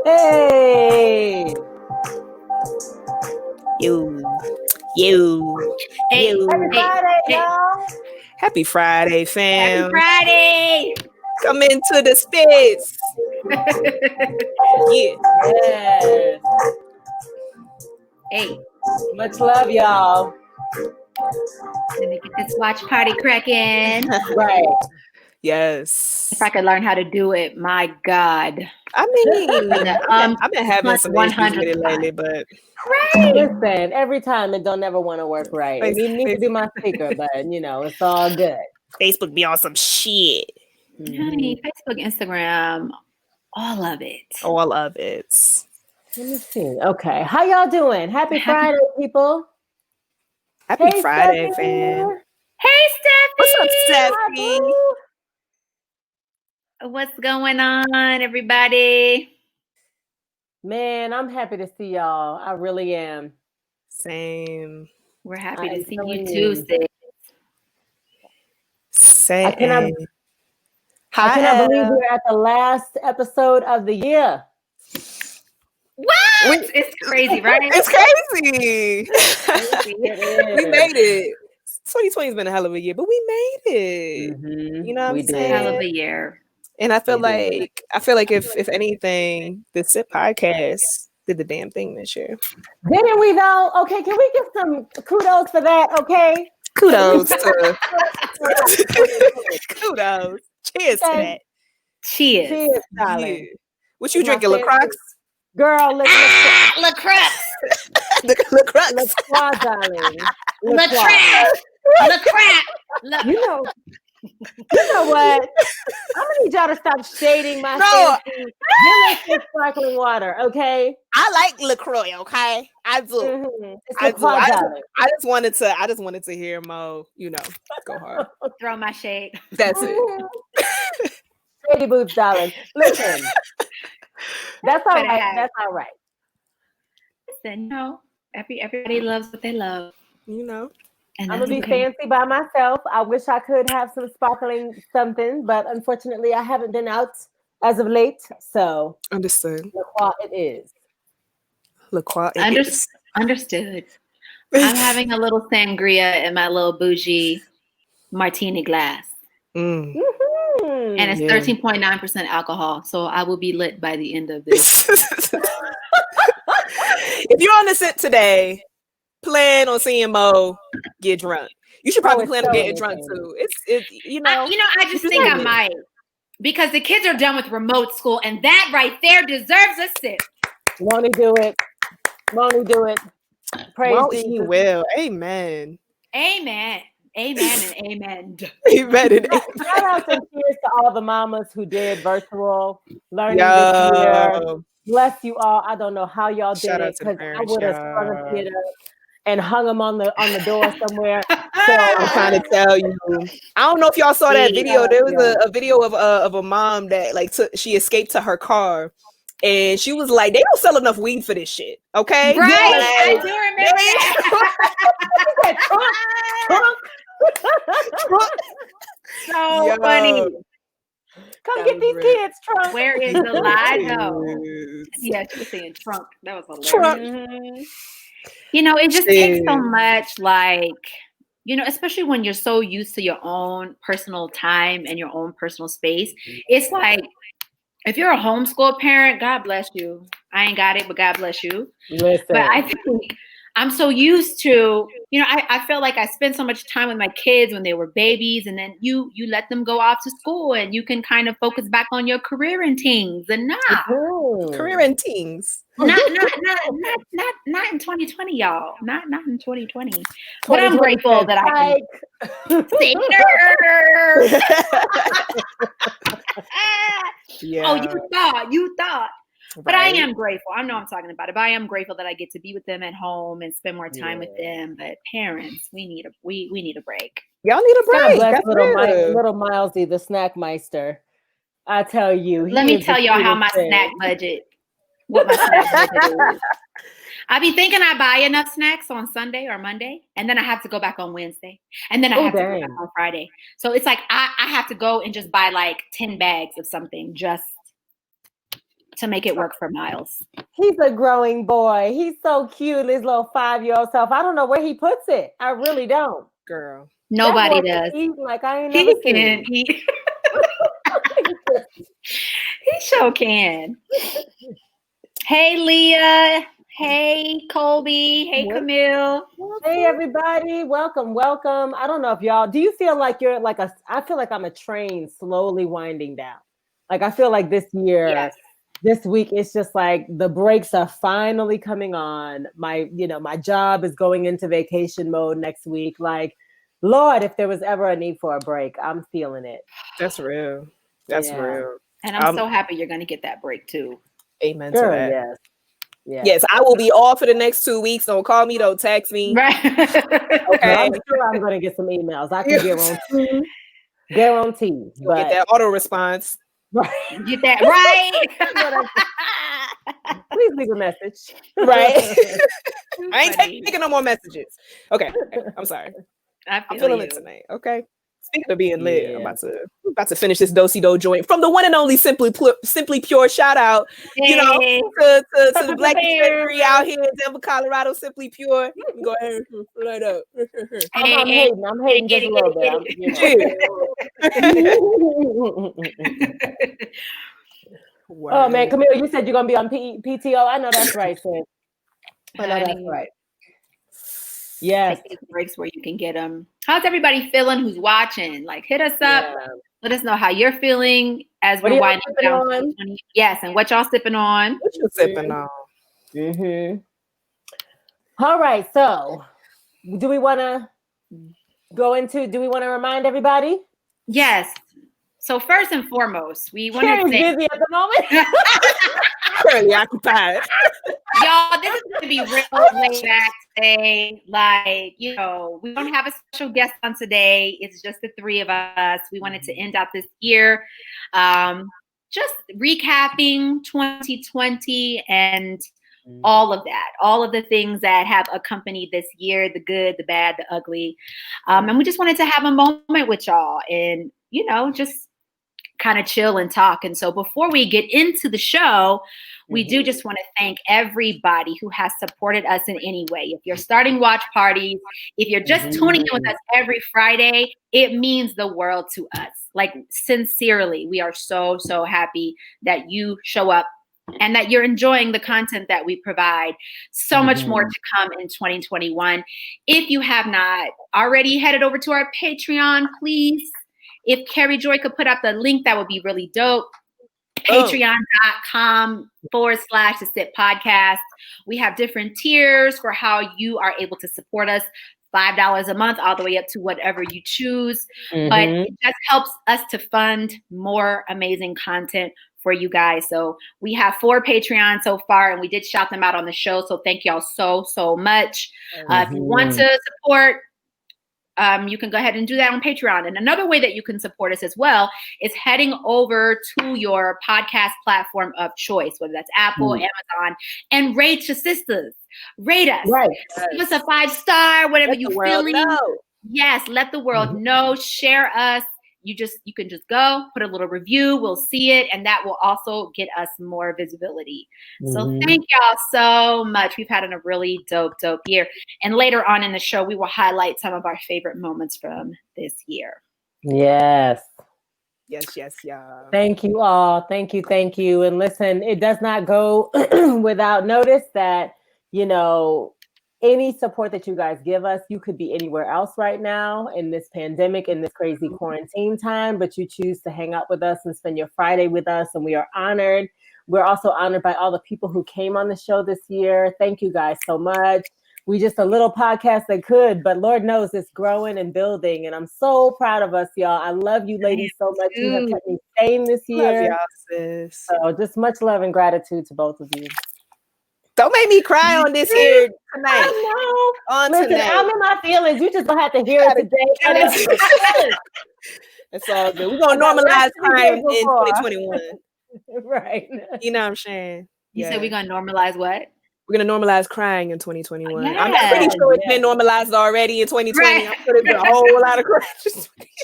Hey. You. Happy Friday, y'all. Happy Friday, fam. Happy Friday. Come into the space. Yeah. Yes. Hey, Much love, y'all. let me get this watch party cracking. Right. Yes. If I could learn how to do it, my God. I mean, I've been having some issues with it 100%. lately, but Right. Listen, every time it don't never want to work right. It needs to be my speaker, but it's all good. Facebook be on some shit. Honey, Facebook, Instagram, all of it. All of it. Let me see. Okay. How y'all doing? Happy Friday, people. Happy Hey, Friday, Stephanie. fam. Hey, Steffi. What's up, Hi, Stephanie? boo. What's going on, everybody? Man, I'm happy to see y'all. I really am. Same. We're happy to I'm see you telling too, you. sis. Same. I cannot believe we're at the last episode of the year. What? It's crazy, right? It's crazy. We made it. 2020 has been a hell of a year, but we made it. Mm-hmm. You know what We I'm did. saying? Hell of a year. And I feel We did. like if anything, the SIP podcast did the damn thing this year. Didn't we though? Okay, can we give some kudos for that? Okay. Kudos to kudos. Cheers to that. Cheers. Cheers, darling. Yeah. What you My drinking, fancy- LaCroix? Girl, LaCroix. LaCroix. LaCroix, darling. LaCroix. You know what? I'm gonna need y'all to stop shading my No. fancy delicious sparkling water, okay? I like LaCroix, okay? I do. Mm-hmm. It's I do. LaCroix, darling. I just wanted to hear Mo, go hard. Throw my shade. That's it. Shady boots, darling. Listen, that's all Better right. have- That's all right. Listen, everybody loves what they love. And I'm that's gonna be okay. fancy by myself. I wish I could have some sparkling something, but unfortunately, I haven't been out as of late. So, Understood. LaCroix it is. LaCroix. Understood. I'm having a little sangria in my little bougie martini glass. Mm. Mm-hmm. And it's 13.9% alcohol. So I will be lit by the end of this. If you're on the sit today, plan on seeing Mo get drunk. You should probably plan on getting drunk too. I just think I might. Because the kids are done with remote school, and that right there deserves a sip. Won't he do it? Won't he do it? Praise Won't Jesus. he will. Amen. Amen. Amen and amen. Amen and amen. Shout out and cheers to all the mamas who did virtual learning this year. Bless you all. I don't know how y'all did Shout out it to the because I parents, would have sprung a kid up and hung them on the door somewhere. So I'm trying to tell you. I don't know if y'all saw that video. There was a video of a mom that she escaped to her car. And she was like, they don't sell enough weed for this shit. Okay? Right. I do remember that. So funny. Come get these kids, Trump. Where is the lie though? Yeah, she was saying trunk. That was hilarious. Mm-hmm. It just takes so much, especially when you're so used to your own personal time and your own personal space. It's like, if you're a homeschool parent, God bless you. I ain't got it, but God bless you. Listen. But I think I'm so used to, I feel like I spent so much time with my kids when they were babies, and then you let them go off to school and you can kind of focus back on your career and things. And career and things. Not in 2020, y'all. Not in 2020. But I'm grateful that I can say Yeah. Oh, you thought. But I am grateful. I know I'm talking about it, but I am grateful that I get to be with them at home and spend more time with them. But parents, we need a break. Y'all need a break. God bless little Milesy, the snack meister. I tell you. Let me tell y'all how my snack budget. What my snack budget is. I be thinking I buy enough snacks on Sunday or Monday, and then I have to go back on Wednesday, and then I have to go back on Friday. So it's like I have to go and just buy like 10 bags of something just to make it work for Miles. He's a growing boy. He's so cute, his little 5-year-old self. I don't know where he puts it. I really don't. Girl. Nobody does. Like I ain't never seen. He sure can. Hey, Leah. Hey, Colby. Hey, Camille. Hey, everybody. Welcome. I don't know if y'all, do you feel like you're like I feel like I'm a train slowly winding down. Like I feel like this year, this week, it's just like the brakes are finally coming on. My job is going into vacation mode next week. Like, Lord, if there was ever a need for a break, I'm feeling it. That's real. That's real. And I'm so happy you're going to get that break too. Amen to that. Yes. Yes, I will be off for the next 2 weeks. Don't call me. Don't text me. Right. Okay. I'm sure I'm going to get some emails. I can guarantee. But get that auto response. Right. Get that right. Please leave a message. Right. I ain't taking no more messages. Okay. I'm sorry. I'm feeling it tonight. Okay. Speaking of being lit, I'm about to finish this Do-si-do joint from the one and only Simply Pure. Shout out, to the Black dispensary out here in Denver, Colorado. Simply Pure. Go ahead, right up. I'm hating just a little bit. Oh man, Camille, you said you're gonna be on PTO. I know that's right, sis. I know that's right. Yes. Take these breaks where you can get them. How's everybody feeling who's watching? Like, hit us up. Yeah. Let us know how you're feeling as we're winding down. Yes, and what y'all sipping on. What you sipping on? Mm-hmm. All right, so do we want to remind everybody? Yes. So first and foremost, we want to say busy at the moment. Currently occupied. Y'all, this is going to be real laid back today. Like, we don't have a special guest on today. It's just the three of us. We wanted to end out this year just recapping 2020 and all of that, all of the things that have accompanied this year, the good, the bad, the ugly. And we just wanted to have a moment with y'all and, just kind of chill and talk. And so before we get into the show, we do just want to thank everybody who has supported us in any way. If you're starting watch parties, if you're just tuning in with us every Friday, it means the world to us. Like, sincerely, we are so, so happy that you show up and that you're enjoying the content that we provide. So much more to come in 2021. If you have not already headed over to our Patreon, please. If Carrie Joy could put up the link, that would be really dope. Patreon.com/thesip podcast. We have different tiers for how you are able to support us. $5 a month, all the way up to whatever you choose. But it just helps us to fund more amazing content for you guys. So we have 4 Patreons so far, and we did shout them out on the show. So thank y'all so, so much. If you want to support, you can go ahead and do that on Patreon. And another way that you can support us as well is heading over to your podcast platform of choice, whether that's Apple, Amazon, and rate your sisters. Rate us. Right. Give us a 5-star, whatever you're feeling. Yes, let the world know. Share us. You can just go, put a little review. We'll see it. And that will also get us more visibility. So thank y'all so much. We've had a really dope year. And later on in the show, we will highlight some of our favorite moments from this year. Yes. Yes, y'all. Thank you all. Thank you. And listen, it does not go without notice that, any support that you guys give us, you could be anywhere else right now in this pandemic, in this crazy quarantine time, but you choose to hang out with us and spend your Friday with us. And we are honored. We're also honored by all the people who came on the show this year. Thank you guys so much. We just a little podcast that could, but Lord knows it's growing and building. And I'm so proud of us, y'all. I love you ladies so much. You have kept me sane this year. Love y'all, sis. So just much love and gratitude to both of you. Don't make me cry on this here tonight. I know. Listen, tonight. I'm in my feelings. You just don't have to hear it today. It's all good. We're going to normalize crime in 2021. Right. You know what I'm saying? You said we're going to normalize what? We're going to normalize crying in 2021. Yeah. I'm pretty sure it's been normalized already in 2020. Right. I'm sure there's been a whole lot of crying.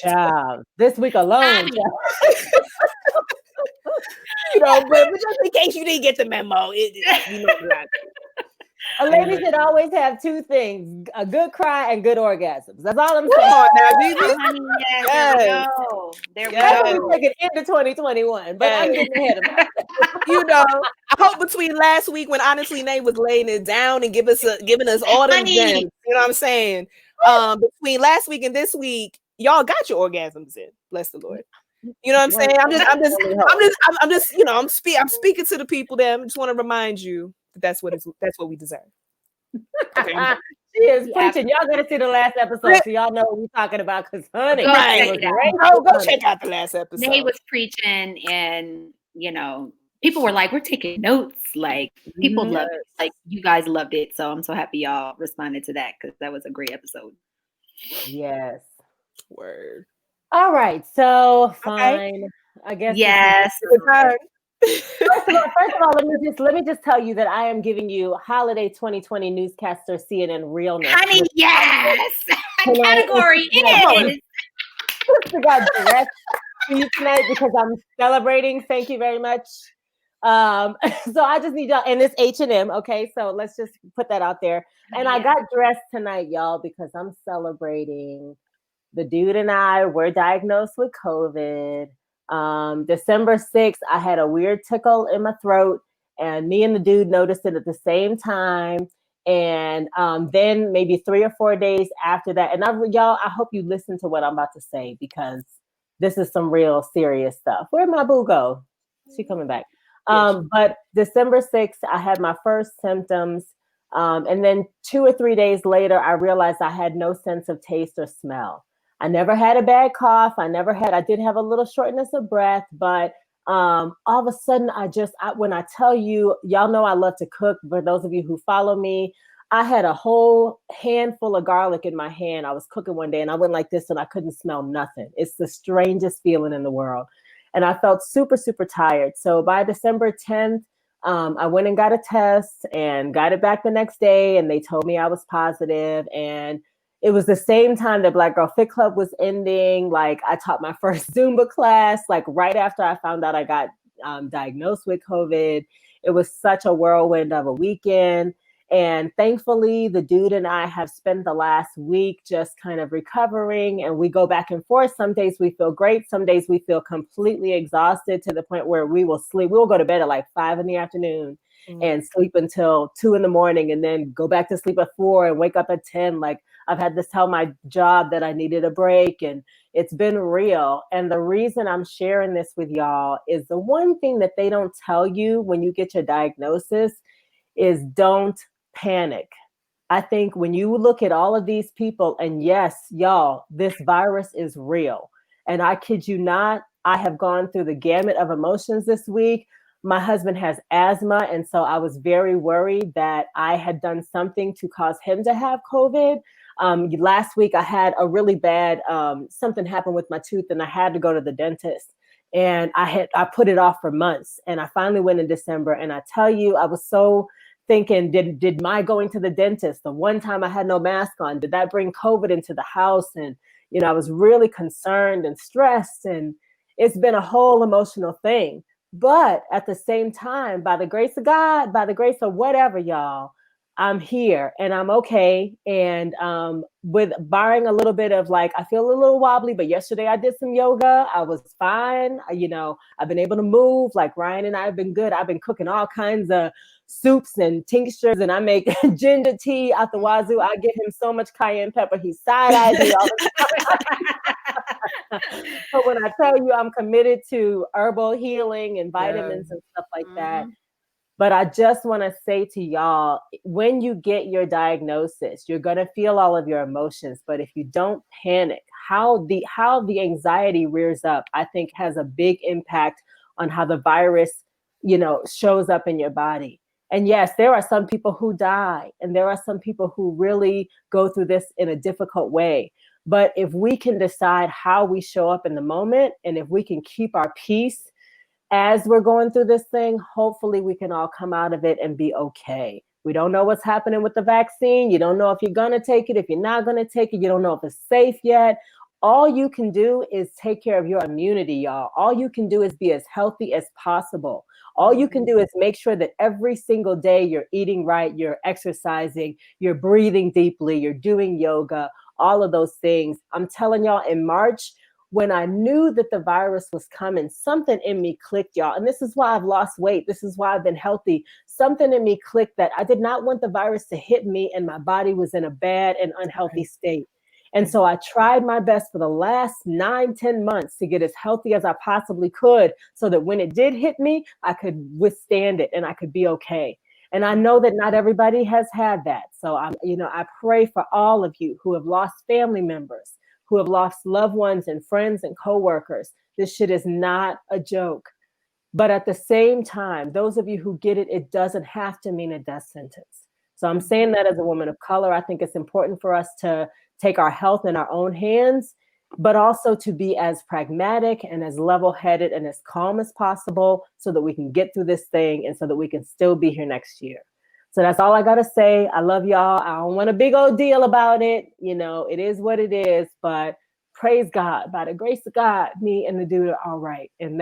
Child, this week alone. but just in case you didn't get the memo, you know what a lady should always have two things: a good cry and good orgasms. That's all I'm saying. Come on now, Jesus. There we go. There we That's go. what we take it into 2021. But I'm getting ahead of myself. I hope between last week when honestly Nate was laying it down and giving us all them gems, you know what I'm saying? Between last week and this week, y'all got your orgasms in. Bless the Lord. You know what I'm saying? I'm speaking to the people there. I just want to remind you that's what we deserve. Okay, she is preaching. Y'all gotta see the last episode so y'all know what we're talking about. Because honey, go check out the last episode. Nate was preaching, and people were like, "We're taking notes." Like people loved it. Like you guys loved it. So I'm so happy y'all responded to that because that was a great episode. Yes. Word. All right. So fine. I guess. Yes. First of all, let me just tell you that I am giving you holiday 2020 newscaster CNN realness. Honey, yes. Category is. I got dressed for you tonight because I'm celebrating. Thank you very much. So I just need y'all, and it's H&M. Okay, so let's just put that out there. And I got dressed tonight, y'all, because I'm celebrating. The dude and I were diagnosed with COVID. December 6th, I had a weird tickle in my throat, and me and the dude noticed it at the same time. And then maybe 3 or 4 days after that, and I hope you listen to what I'm about to say because this is some real serious stuff. Where'd my boo go? She coming back. But December 6th, I had my first symptoms. And then 2 or 3 days later, I realized I had no sense of taste or smell. I never had a bad cough. I did have a little shortness of breath, but all of a sudden when I tell you, y'all know I love to cook. For those of you who follow me, I had a whole handful of garlic in my hand. I was cooking one day and I went like this and I couldn't smell nothing. It's the strangest feeling in the world. And I felt super, super tired. So by December 10th, I went and got a test and got it back the next day. And they told me I was positive. And it was the same time that Black Girl Fit Club was ending. Like I taught my first Zumba class, like right after I found out I got diagnosed with COVID. It was such a whirlwind of a weekend. And thankfully, the dude and I have spent the last week just kind of recovering, and we go back and forth. Some days we feel great. Some days we feel completely exhausted to the point where we will sleep. We'll go to bed at like 5 p.m. and sleep until 2 a.m. and then go back to sleep at 4 and wake up at 10. Like I've had to tell my job that I needed a break, and it's been real. And the reason I'm sharing this with y'all is the one thing that they don't tell you when you get your diagnosis is don't panic. I think when you look at all of these people, and yes, y'all, this virus is real. And I kid you not, I have gone through the gamut of emotions this week. My husband has asthma, and so I was very worried that I had done something to cause him to have COVID. Last week, I had a really bad, something happened with my tooth, and I had to go to the dentist. And I put it off for months. And I finally went in December. And I tell you, I was so thinking, did my going to the dentist, the one time I had no mask on, did that bring COVID into the house? And, I was really concerned and stressed, and it's been a whole emotional thing. But at the same time, by the grace of God, by the grace of whatever, y'all, I'm here and I'm okay. And with barring a little bit of like, I feel a little wobbly, but yesterday I did some yoga. I was fine. I've been able to move. Like Ryan and I have been good. I've been cooking all kinds of soups and tinctures, and I make ginger tea out the wazoo. I give him so much cayenne pepper. He side-eyes me all the time. But when I tell you I'm committed to herbal healing and vitamins and stuff like that. But I just want to say to y'all, when you get your diagnosis, you're going to feel all of your emotions. But if you don't panic, how the anxiety rears up, I think has a big impact on how the virus, shows up in your body. And yes, there are some people who die, and there are some people who really go through this in a difficult way. But if we can decide how we show up in the moment, and if we can keep our peace as we're going through this thing, hopefully we can all come out of it and be okay. We don't know what's happening with the vaccine. You don't know if you're going to take it, if you're not going to take it. You don't know if it's safe yet. all you can do is take care of your immunity, y'all. All you can do is be as healthy as possible. All you can do is make sure that every single day you're eating right, you're exercising, you're breathing deeply, you're doing yoga, all of those things. I'm telling y'all, in March, when I knew that the virus was coming, something in me clicked, y'all. And this is why I've lost weight. This is why I've been healthy. Something in me clicked that I did not want the virus to hit me, and my body was in a bad and unhealthy state. And so I tried my best for the last 9-10 months to get as healthy as I possibly could, so that when it did hit me, I could withstand it and I could be okay. And I know that not everybody has had that. So I pray for all of you who have lost family members, who have lost loved ones and friends and coworkers. This shit is not a joke. But at the same time, those of you who get it, it doesn't have to mean a death sentence. So I'm saying that as a woman of color, I think it's important for us to take our health in our own hands, but also to be as pragmatic and as level-headed and as calm as possible, so that we can get through this thing and so that we can still be here next year. So that's all I got to say. I love y'all. I don't want a big old deal about it. It is what it is, but praise God. By the grace of God, me and the dude are all right. And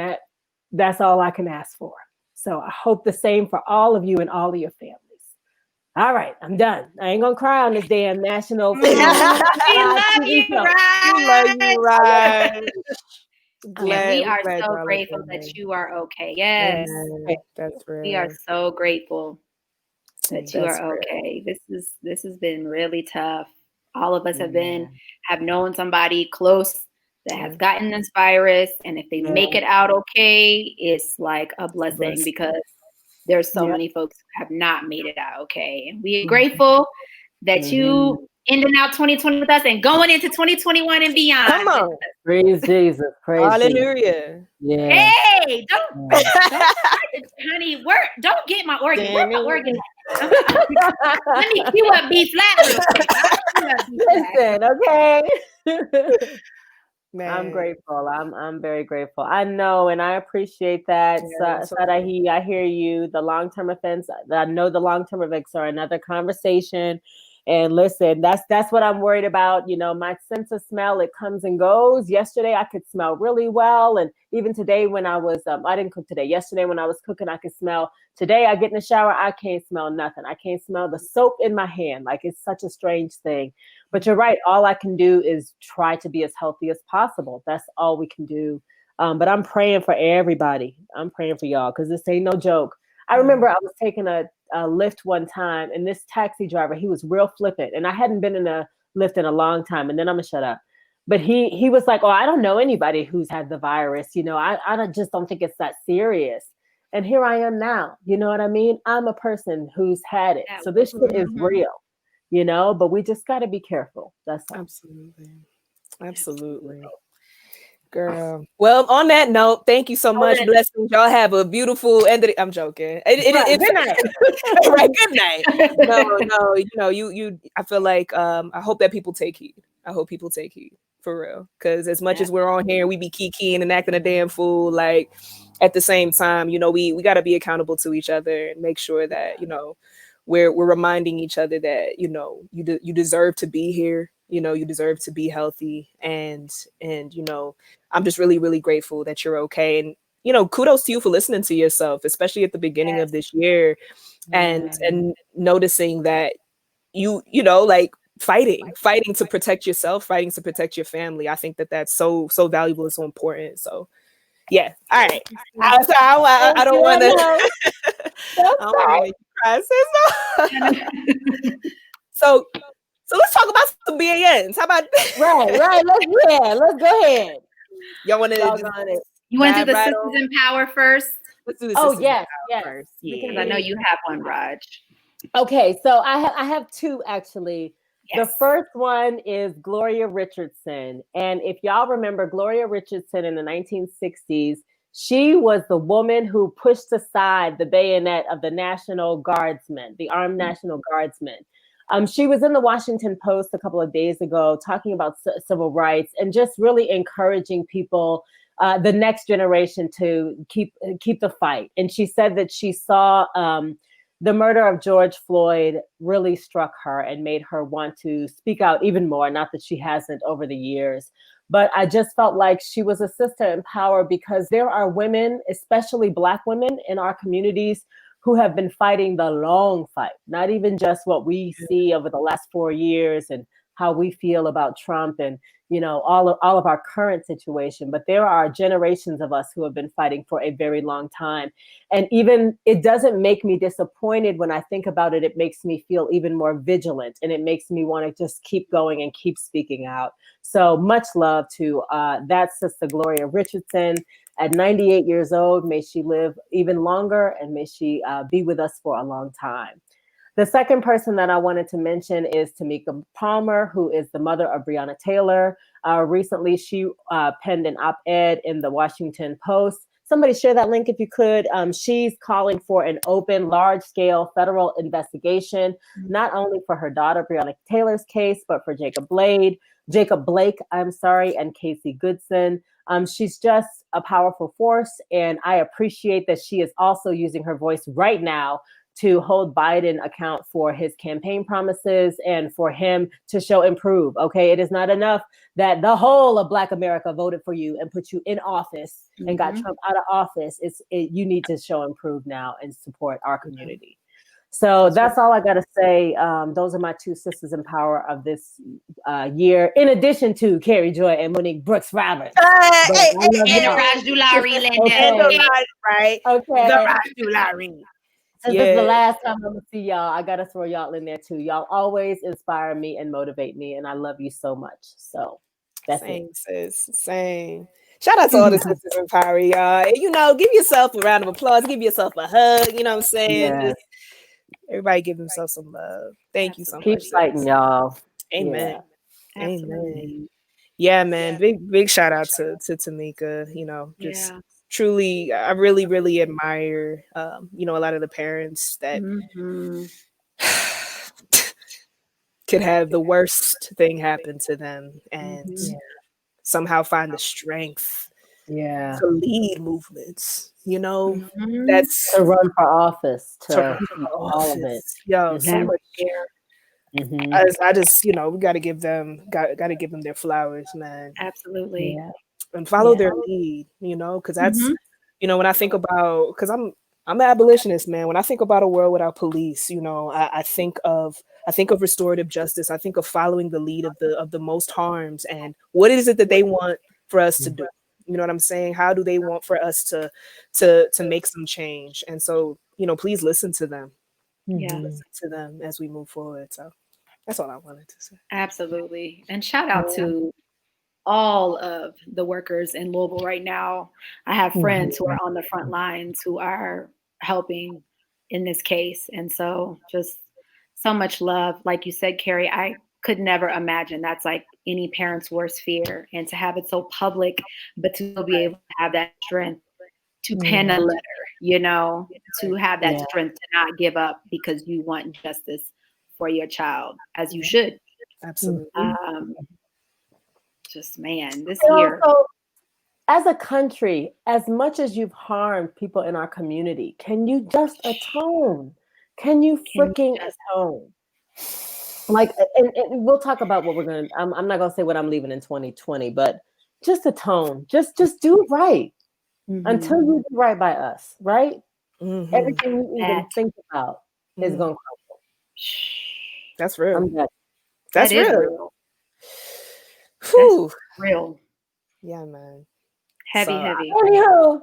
that's all I can ask for. So I hope the same for all of you and all of your families. All right, I'm done. I ain't gonna cry on this damn national. We love you, Raj. We are so grateful that you are okay. Yes, that's real. We are so grateful that you are okay. This has been really tough. All of us have known somebody close that has gotten this virus, and if they make it out okay, it's like a blessing, because there's so many folks who have not made it out okay. And we are grateful that you ending out 2020 with us and going into 2021 and beyond. Come on. Praise Jesus. Praise Hallelujah. Jesus. Yeah. Hey, don't honey, don't get my organ. Where's my organ? Let me cue up B flat real quick. Listen, okay. Man. I'm grateful. I'm very grateful. I know, and I appreciate that. Sadahi, I hear you. The long-term effects, I know the long-term effects are another conversation. And listen, that's what I'm worried about. My sense of smell, it comes and goes. Yesterday, I could smell really well. And even today when I was, I didn't cook today. Yesterday when I was cooking, I could smell. Today, I get in the shower, I can't smell nothing. I can't smell the soap in my hand. Like, it's such a strange thing. But you're right. All I can do is try to be as healthy as possible. That's all we can do. But I'm praying for everybody. I'm praying for y'all, because this ain't no joke. I remember I was taking a Lyft one time, and this taxi driver, he was real flippant, and I hadn't been in a Lyft in a long time. And then I'm gonna shut up. But he was like, "Oh, I don't know anybody who's had the virus. I just don't think it's that serious." And here I am now. You know what I mean? I'm a person who's had it, so this shit is real. But we just got to be careful. That's all. Absolutely. Girl. Well, on that note, thank you so much. Blessings. Y'all have a beautiful end of I'm joking. Good night. Right. Good night. No. You. I feel like I hope that people take heed. I hope people take heed, for real. Because as much as we're on here, we be kikiing and acting a damn fool. Like, at the same time, we got to be accountable to each other and make sure that we're reminding each other that you deserve to be here. You deserve to be healthy, and I'm just really, really grateful that you're okay. And kudos to you for listening to yourself, especially at the beginning of this year, and noticing that you like fighting to protect yourself, fighting to protect your family. I think that that's so valuable and so important. So yeah. All right. I don't want to. I don't want to make you cry. So let's talk about some BANs. How about right? Let's go ahead. Y'all want to? You want to do the Sisters in Power first? Let's do the Sisters in Power first. Because I know you have one, Raj. Okay, so I have two actually. Yes. The first one is Gloria Richardson, and if y'all remember Gloria Richardson in the 1960s, she was the woman who pushed aside the bayonet of the National Guardsmen, the Armed National Guardsmen. She was in the Washington Post a couple of days ago talking about civil rights and just really encouraging people, the next generation, to keep the fight. And she said that she saw the murder of George Floyd really struck her and made her want to speak out even more. Not that she hasn't over the years, but I just felt like she was a sister in power because there are women, especially Black women in our communities, who have been fighting the long fight, not even just what we see over the last 4 years and how we feel about Trump and, you know, all of our current situation. But there are generations of us who have been fighting for a very long time. And even it doesn't make me disappointed when I think about it. It makes me feel even more vigilant, and it makes me want to just keep going and keep speaking out. So much love to that sister, Gloria Richardson. At 98 years old, may she live even longer, and may she be with us for a long time. The second person that I wanted to mention is Tamika Palmer, who is the mother of Breonna Taylor. Recently, she penned an op-ed in the Washington Post. Somebody share that link if you could. She's calling for an open, large-scale federal investigation, not only for her daughter Breonna Taylor's case, but for Jacob Blake, and Casey Goodson. She's just a powerful force, and I appreciate that she is also using her voice right now to hold Biden account for his campaign promises and for him to show improve. Okay, it is not enough that the whole of Black America voted for you and put you in office and got Trump out of office. You need to show improve now and support our community. So that's all I got to say. Those are my two sisters in power of this year, in addition to Carrie Joy and Monique Brooks Roberts. And Raj Dulari, right? Okay. The Raj Dulari. Since this is the last time I'm gonna see y'all, I gotta throw y'all in there too. Y'all always inspire me and motivate me, and I love you so much. So that's it. Sis. Same. Shout out to all the sisters in power, y'all. You know, give yourself a round of applause. Give yourself a hug. You know what I'm saying? Yes. Everybody give themselves some love. Thank you so much. Keep fighting, y'all. Amen. Yeah. Amen. Yeah, man. Big shout out to Tamika. You know, just truly, I really, really admire, you know, a lot of the parents that could have the worst thing happen to them and somehow find the strength to lead movements. You know, that's to run for office, to all of it. Yo, so much care. I just, you know, we got to give them their flowers, man. Absolutely. And follow their lead, you know, because that's, you know, when I think about, because I'm an abolitionist, man. When I think about a world without police, you know, I think of restorative justice. I think of following the lead of the most harms, and what is it that they want for us to do? You know what I'm saying? How do they want for us to make some change? And so, you know, please listen to them. Listen to them as we move forward. So that's all I wanted to say. Absolutely. And shout out to all of the workers in Louisville right now. I have friends who are on the front lines who are helping in this case. And so just so much love. Like you said, Carrie, I could never imagine that's like any parent's worst fear. And to have it so public, but to be able to have that strength to pen a letter, you know, to have that strength to not give up because you want justice for your child, as you should. Absolutely. Just, man, this and year. Also, as a country, as much as you've harmed people in our community, can you just atone? Can you freaking atone? Like, and we'll talk about what we're going to, I'm not going to say what I'm leaving in 2020, but just atone. Just do right. Until you do right by us, right? Everything you even think about is going to crumble. That's real. That's real. Whew. That's real. Yeah, man. Heavy. Anywho,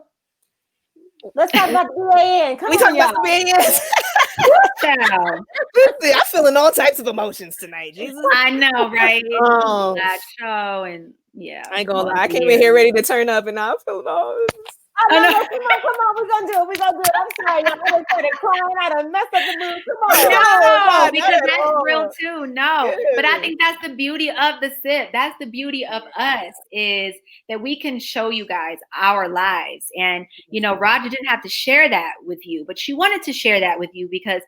let's talk about the BAN. Come on, talk about the BANs. I'm feeling all types of emotions tonight, Jesus. I know, right? That show and I ain't gonna lie. I came in here ready to turn up, and now I'm feeling all this. Come on, we're gonna do it. I'm sorry, y'all. I done started crying. I done messed up the mood. Come on. No, because that's real too. No, but I think that's the beauty of the SIP. That's the beauty of us, is that we can show you guys our lives. And, you know, Roger didn't have to share that with you, but she wanted to share that with you because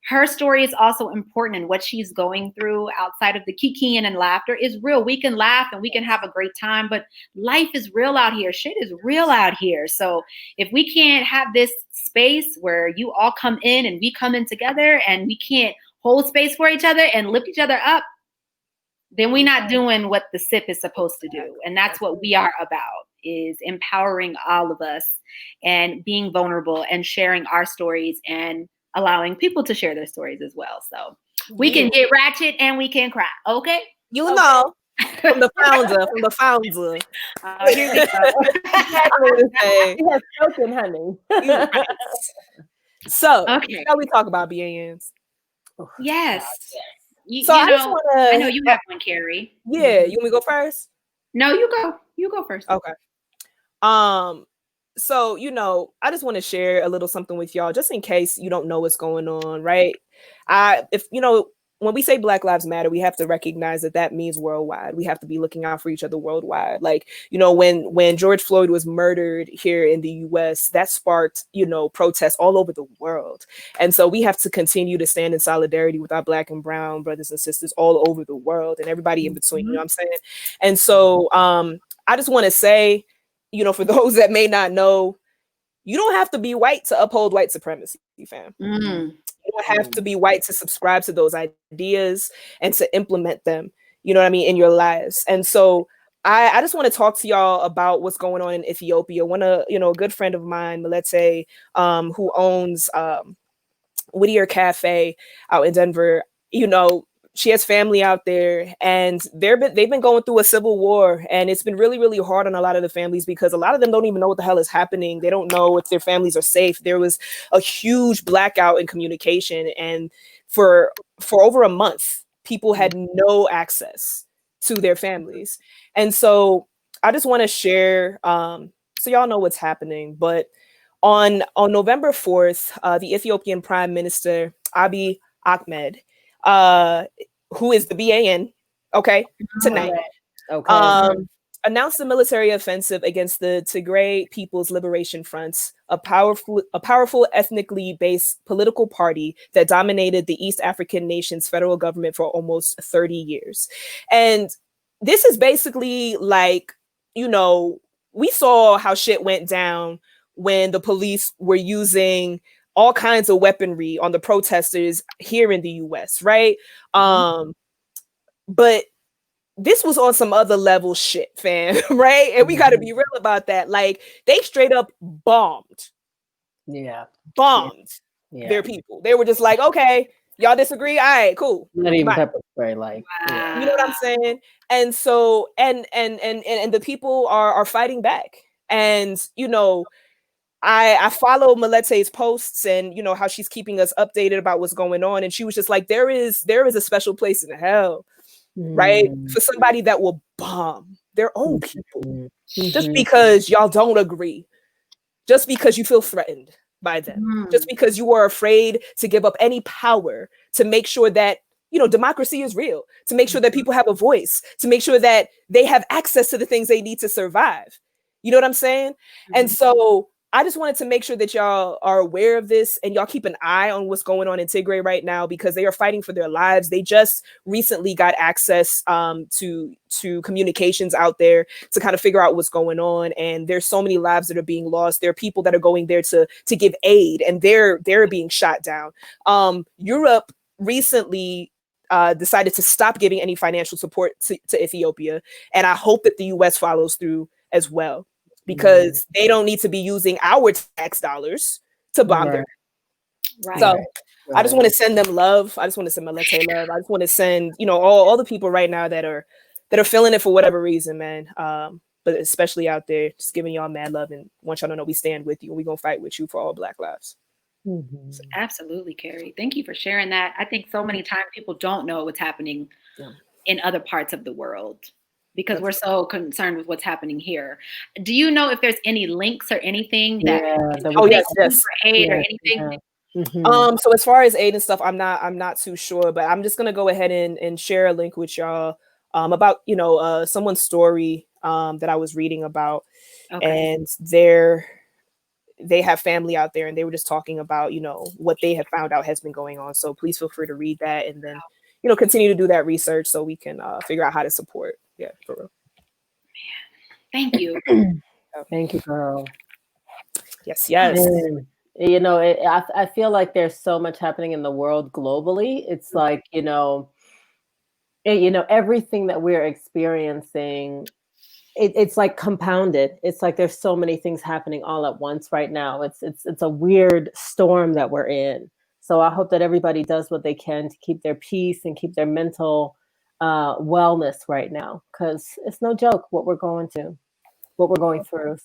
her story is also important, and what she's going through outside of the kikiing and laughter is real. We can laugh and we can have a great time, but life is real out here. Shit is real out here. So if we can't have this space where you all come in and we come in together and we can't hold space for each other and lift each other up, then we're not doing what the SIP is supposed to do. And that's what we are about, is empowering all of us and being vulnerable and sharing our stories and allowing people to share their stories as well. So we can get ratchet and we can cry. Okay? You know, from the founder. Here we go. He has spoken, honey. So, okay. shall we talk about BANs? Yes. I know you have one, Carrie. Yeah, you want me to go first? No, you go. You go first. Okay. So, I just want to share a little something with y'all, just in case you don't know what's going on, right? When we say Black Lives Matter, we have to recognize that means worldwide. We have to be looking out for each other worldwide. Like, when George Floyd was murdered here in the US, that sparked, protests all over the world. And so we have to continue to stand in solidarity with our Black and brown brothers and sisters all over the world and everybody in between, you know what I'm saying? And so I just want to say, for those that may not know, you don't have to be white to uphold white supremacy, fam. You don't have to be white to subscribe to those ideas and to implement them, you know what I mean, in your lives. And so I just want to talk to y'all about what's going on in Ethiopia. A good friend of mine, Melete, who owns Whittier Cafe out in Denver, she has family out there, and they've been going through a civil war, and it's been really, really hard on a lot of the families because a lot of them don't even know what the hell is happening. They don't know if their families are safe. There was a huge blackout in communication, and for over a month, people had no access to their families. And so I just want to share, so y'all know what's happening. But on November 4th, the Ethiopian Prime Minister, Abiy Ahmed, who is the BAN, tonight, announced a military offensive against the Tigray People's Liberation Front, a powerful ethnically based political party that dominated the East African nation's federal government for almost 30 years. And this is basically like, we saw how shit went down when the police were using all kinds of weaponry on the protesters here in the US, right? But this was on some other level shit, fam, right? And we got to be real about that. Like, they straight up bombed. Yeah. Their people. They were just like, okay, y'all disagree? All right, cool. Not even pepper spray, like, wow. You know what I'm saying? And so, and the people are fighting back. And, I follow Melete's posts and how she's keeping us updated about what's going on. And she was just like, there is a special place in hell, right? For somebody that will bomb their own people just because y'all don't agree, just because you feel threatened by them, just because you are afraid to give up any power to make sure that, democracy is real, to make sure that people have a voice, to make sure that they have access to the things they need to survive. You know what I'm saying? And so I just wanted to make sure that y'all are aware of this and y'all keep an eye on what's going on in Tigray right now, because they are fighting for their lives. They just recently got access to communications out there to kind of figure out what's going on. And there's so many lives that are being lost. There are people that are going there to give aid, and they're being shot down. Europe recently decided to stop giving any financial support to Ethiopia. And I hope that the US follows through as well, because they don't need to be using our tax dollars to bomb them. Right. So I just want to send them love. I just want to send Melete love. I just want to send, all the people right now that are feeling it for whatever reason, man. But especially out there, just giving y'all mad love and want y'all to know we stand with you and we're going to fight with you for all Black lives. Absolutely, Carrie. Thank you for sharing that. I think so many times people don't know what's happening in other parts of the world, because we're so concerned with what's happening here. Do you know if there's any links or anything that yes. for aid or anything? So as far as aid and stuff, I'm not too sure, but I'm just gonna go ahead and share a link with y'all about someone's story that I was reading about, and they have family out there, and they were just talking about what they have found out has been going on. So please feel free to read that, and then continue to do that research so we can figure out how to support. Yeah, for real. Thank you. Thank you, girl. Yes. I feel like there's so much happening in the world globally. It's like, you know, everything that we're experiencing, it's like compounded. It's like there's so many things happening all at once right now. It's a weird storm that we're in. So I hope that everybody does what they can to keep their peace and keep their mental wellness right now, because it's no joke what we're going through.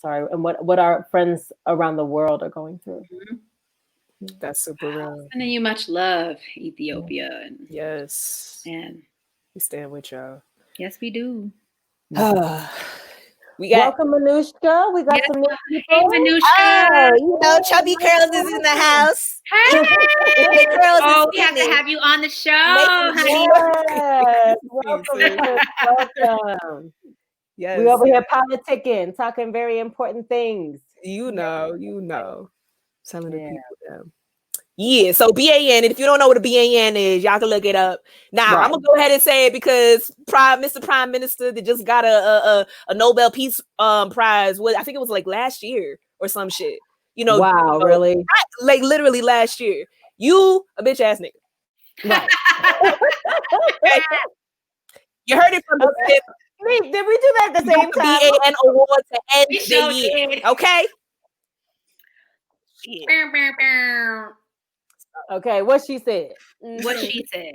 Sorry, and what our friends around the world are going through. That's super real. Sending you much love, Ethiopia. And yes, and we stand with y'all. Yes, we do. We got welcome, Manushka. We got some new Hey, people. Manushka. you know, Chubby Curls is in the house. Hey. Big Curls Oh, is we have to skinny. have you on the show, Making honey. Yes. Welcome. Yes. We over here politicking, talking very important things. You know. Telling the people them. Yeah, so BAN, and if you don't know what a BAN is, y'all can look it up. Now, I'm gonna go ahead and say it because Mr. Prime Minister that just got a Nobel Peace Prize. I think it was like last year or some shit. You know, wow, really? Like literally last year. You a bitch ass nigga. Right. You heard it from the tip. Did we do that at the same time? BAN award to end the year. Okay. Okay, what she said. What she said.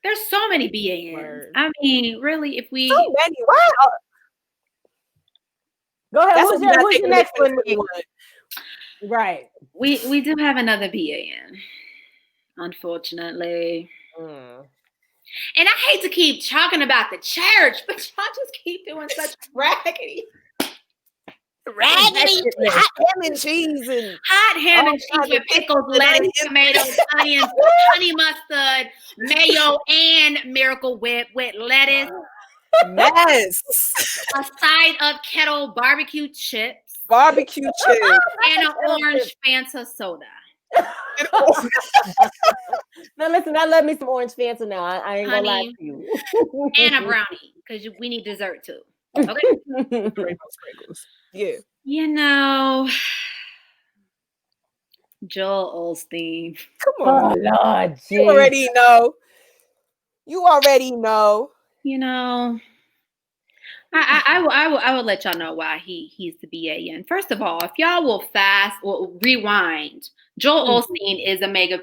There's so many BANs. I mean, really, if we so many. Wow. Go ahead. That's who's your next one? Right. We do have another BAN, unfortunately. And I hate to keep talking about the church, but y'all just keep doing such raggedy, hot ham and cheese with pickles, lettuce, tomatoes, onions, honey mustard, mayo, and Miracle Whip with lettuce. Yes. A side of kettle barbecue chips. And an orange Fanta soda. Now listen, I love me some orange Fanta now. I ain't gonna lie to you. And a brownie, because we need dessert too. Okay. Rainbow sprinkles. Yeah. You know, Joel Osteen. Come on. Oh, Lord, you already know. You know, I will let y'all know why he's the BAN. First of all, if y'all will rewind, Joel Osteen is a mega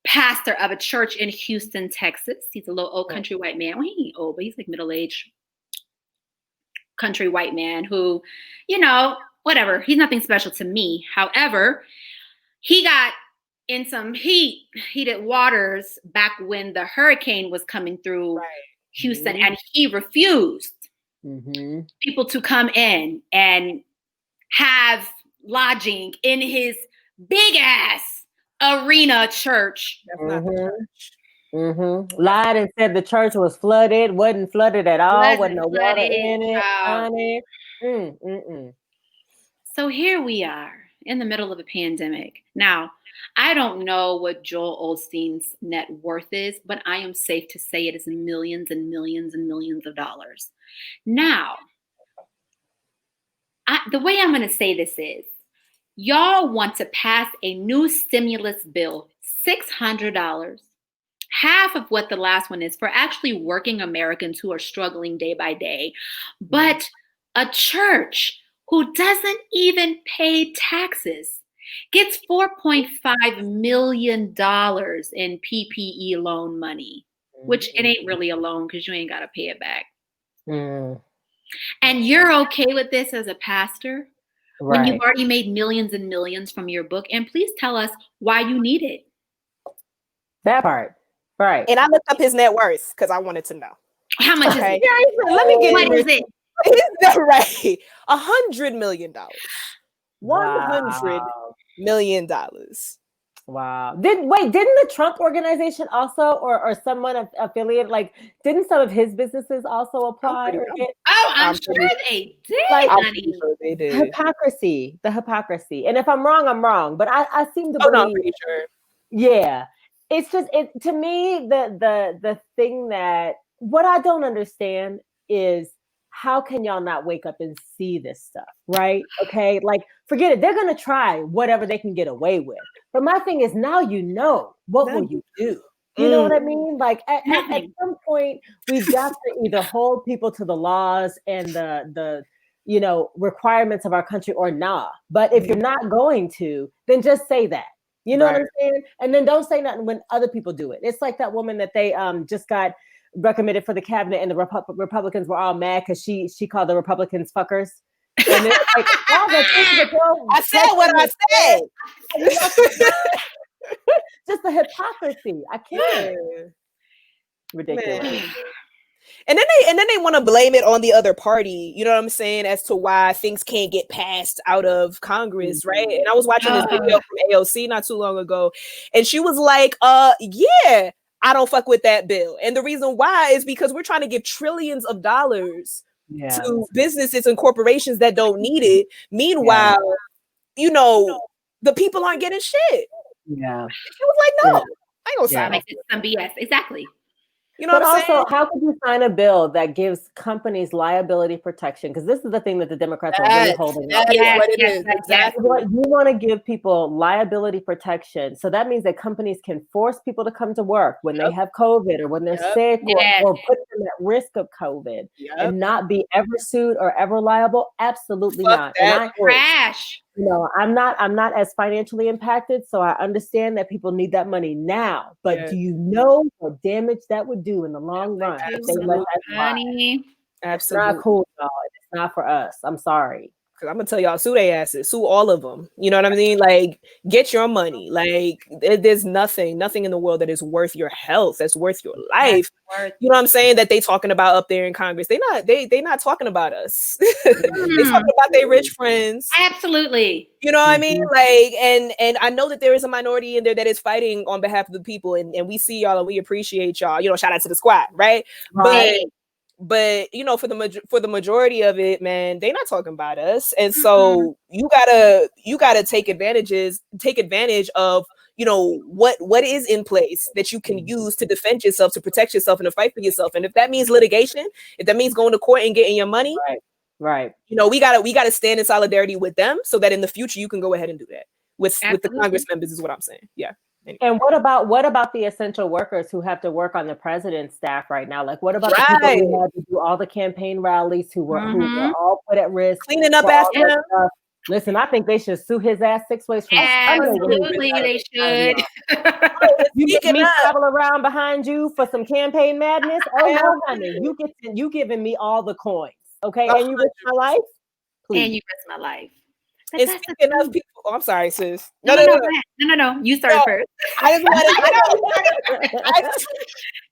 pastor of a church in Houston, Texas. He's a little old country white man. Well, he ain't old, but he's like middle-aged country white man who, you know, whatever. He's nothing special to me. However, he got in some heated waters back when the hurricane was coming through Houston, and he refused people to come in and have lodging in his big ass arena church. That's not the church. Lied and said the church was flooded. Wasn't flooded at all. Wasn't no water in it. So here we are in the middle of a pandemic. Now, I don't know what Joel Osteen's net worth is, but I am safe to say it is millions and millions and millions of dollars. Now, the way I'm going to say this is, y'all want to pass a new stimulus bill, $600, half of what the last one is, for actually working Americans who are struggling day by day. But a church who doesn't even pay taxes gets $4.5 million in PPE loan money, which it ain't really a loan because you ain't got to pay it back. And you're okay with this as a pastor when you've already made millions and millions from your book? And please tell us why you need it. That part. Right. And I looked up his net worth because I wanted to know. How much is it? Let me get What is it? Right. $100 million. $100 million. Wow. Didn't the Trump organization also or someone affiliated, like, didn't some of his businesses also apply? I'm sure they did. Like, sure they did. The hypocrisy. And if I'm wrong, I'm wrong. But I seem to believe. No, I'm pretty sure. Yeah. It's just to me, the thing that what I don't understand is, how can y'all not wake up and see this stuff, right? Okay, like, forget it. They're going to try whatever they can get away with. But my thing is, now you know, what will you do? You know what I mean? Like at some point, we've got to either hold people to the laws and the requirements of our country or not. But if you're not going to, then just say that. You know what I'm saying? And then don't say nothing when other people do it. It's like that woman that they just got recommended for the cabinet, and the Republicans were all mad because she called the Republicans fuckers. And it's like, I said what I said. Just the hypocrisy. I can't. Ridiculous. Man. And then they want to blame it on the other party. You know what I'm saying? As to why things can't get passed out of Congress, right? And I was watching this video from AOC not too long ago, and she was like, yeah, I don't fuck with that bill. And the reason why is because we're trying to give trillions of dollars to businesses and corporations that don't need it. Meanwhile, the people aren't getting shit. Yeah. She was like, no, I ain't gonna sign it. Some BS. Exactly. You know but what I'm saying? How could you sign a bill that gives companies liability protection? Because this is the thing that the Democrats are really holding up. That's what it is. Exactly. You want to give people liability protection. So that means that companies can force people to come to work when they have COVID or when they're sick or put them at risk of COVID and not be ever sued or ever liable. Absolutely not. And crash. I'm not as financially impacted, so I understand that people need that money now. But do you know what damage that would do in the long run? Absolutely. It's not cool, y'all. It's not for us. I'm sorry. Because I'm gonna tell y'all, sue their asses, sue all of them. You know what I mean? Like, get your money. Like, there's nothing in the world that is worth your health, that's worth your life. You know what I'm saying? That they talking about up there in Congress. They not talking about us. They talking about their rich friends. Absolutely. You know what I mean? Like, and I know that there is a minority in there that is fighting on behalf of the people, and we see y'all and we appreciate y'all. Shout out to the squad, right? But for the majority of it, man, they not talking about us, and so you gotta take advantage of what is in place that you can use to defend yourself, to protect yourself, and to fight for yourself. And if that means litigation, if that means going to court and getting your money, right, we gotta stand in solidarity with them, so that in the future you can go ahead and do that with the Congress members. Is what I'm saying. Yeah. And what about the essential workers who have to work on the president's staff right now? Like, what about the people who had to do all the campaign rallies, who were all put at risk, cleaning up after him? Listen, I think they should sue his ass 6 ways from Absolutely, they should. You get me travel around behind you for some campaign madness? Oh no, honey, you giving me all the coins, okay? And you risk my life. Please. And you risk my life. And speaking of people, I'm sorry, sis. No. You started first. I just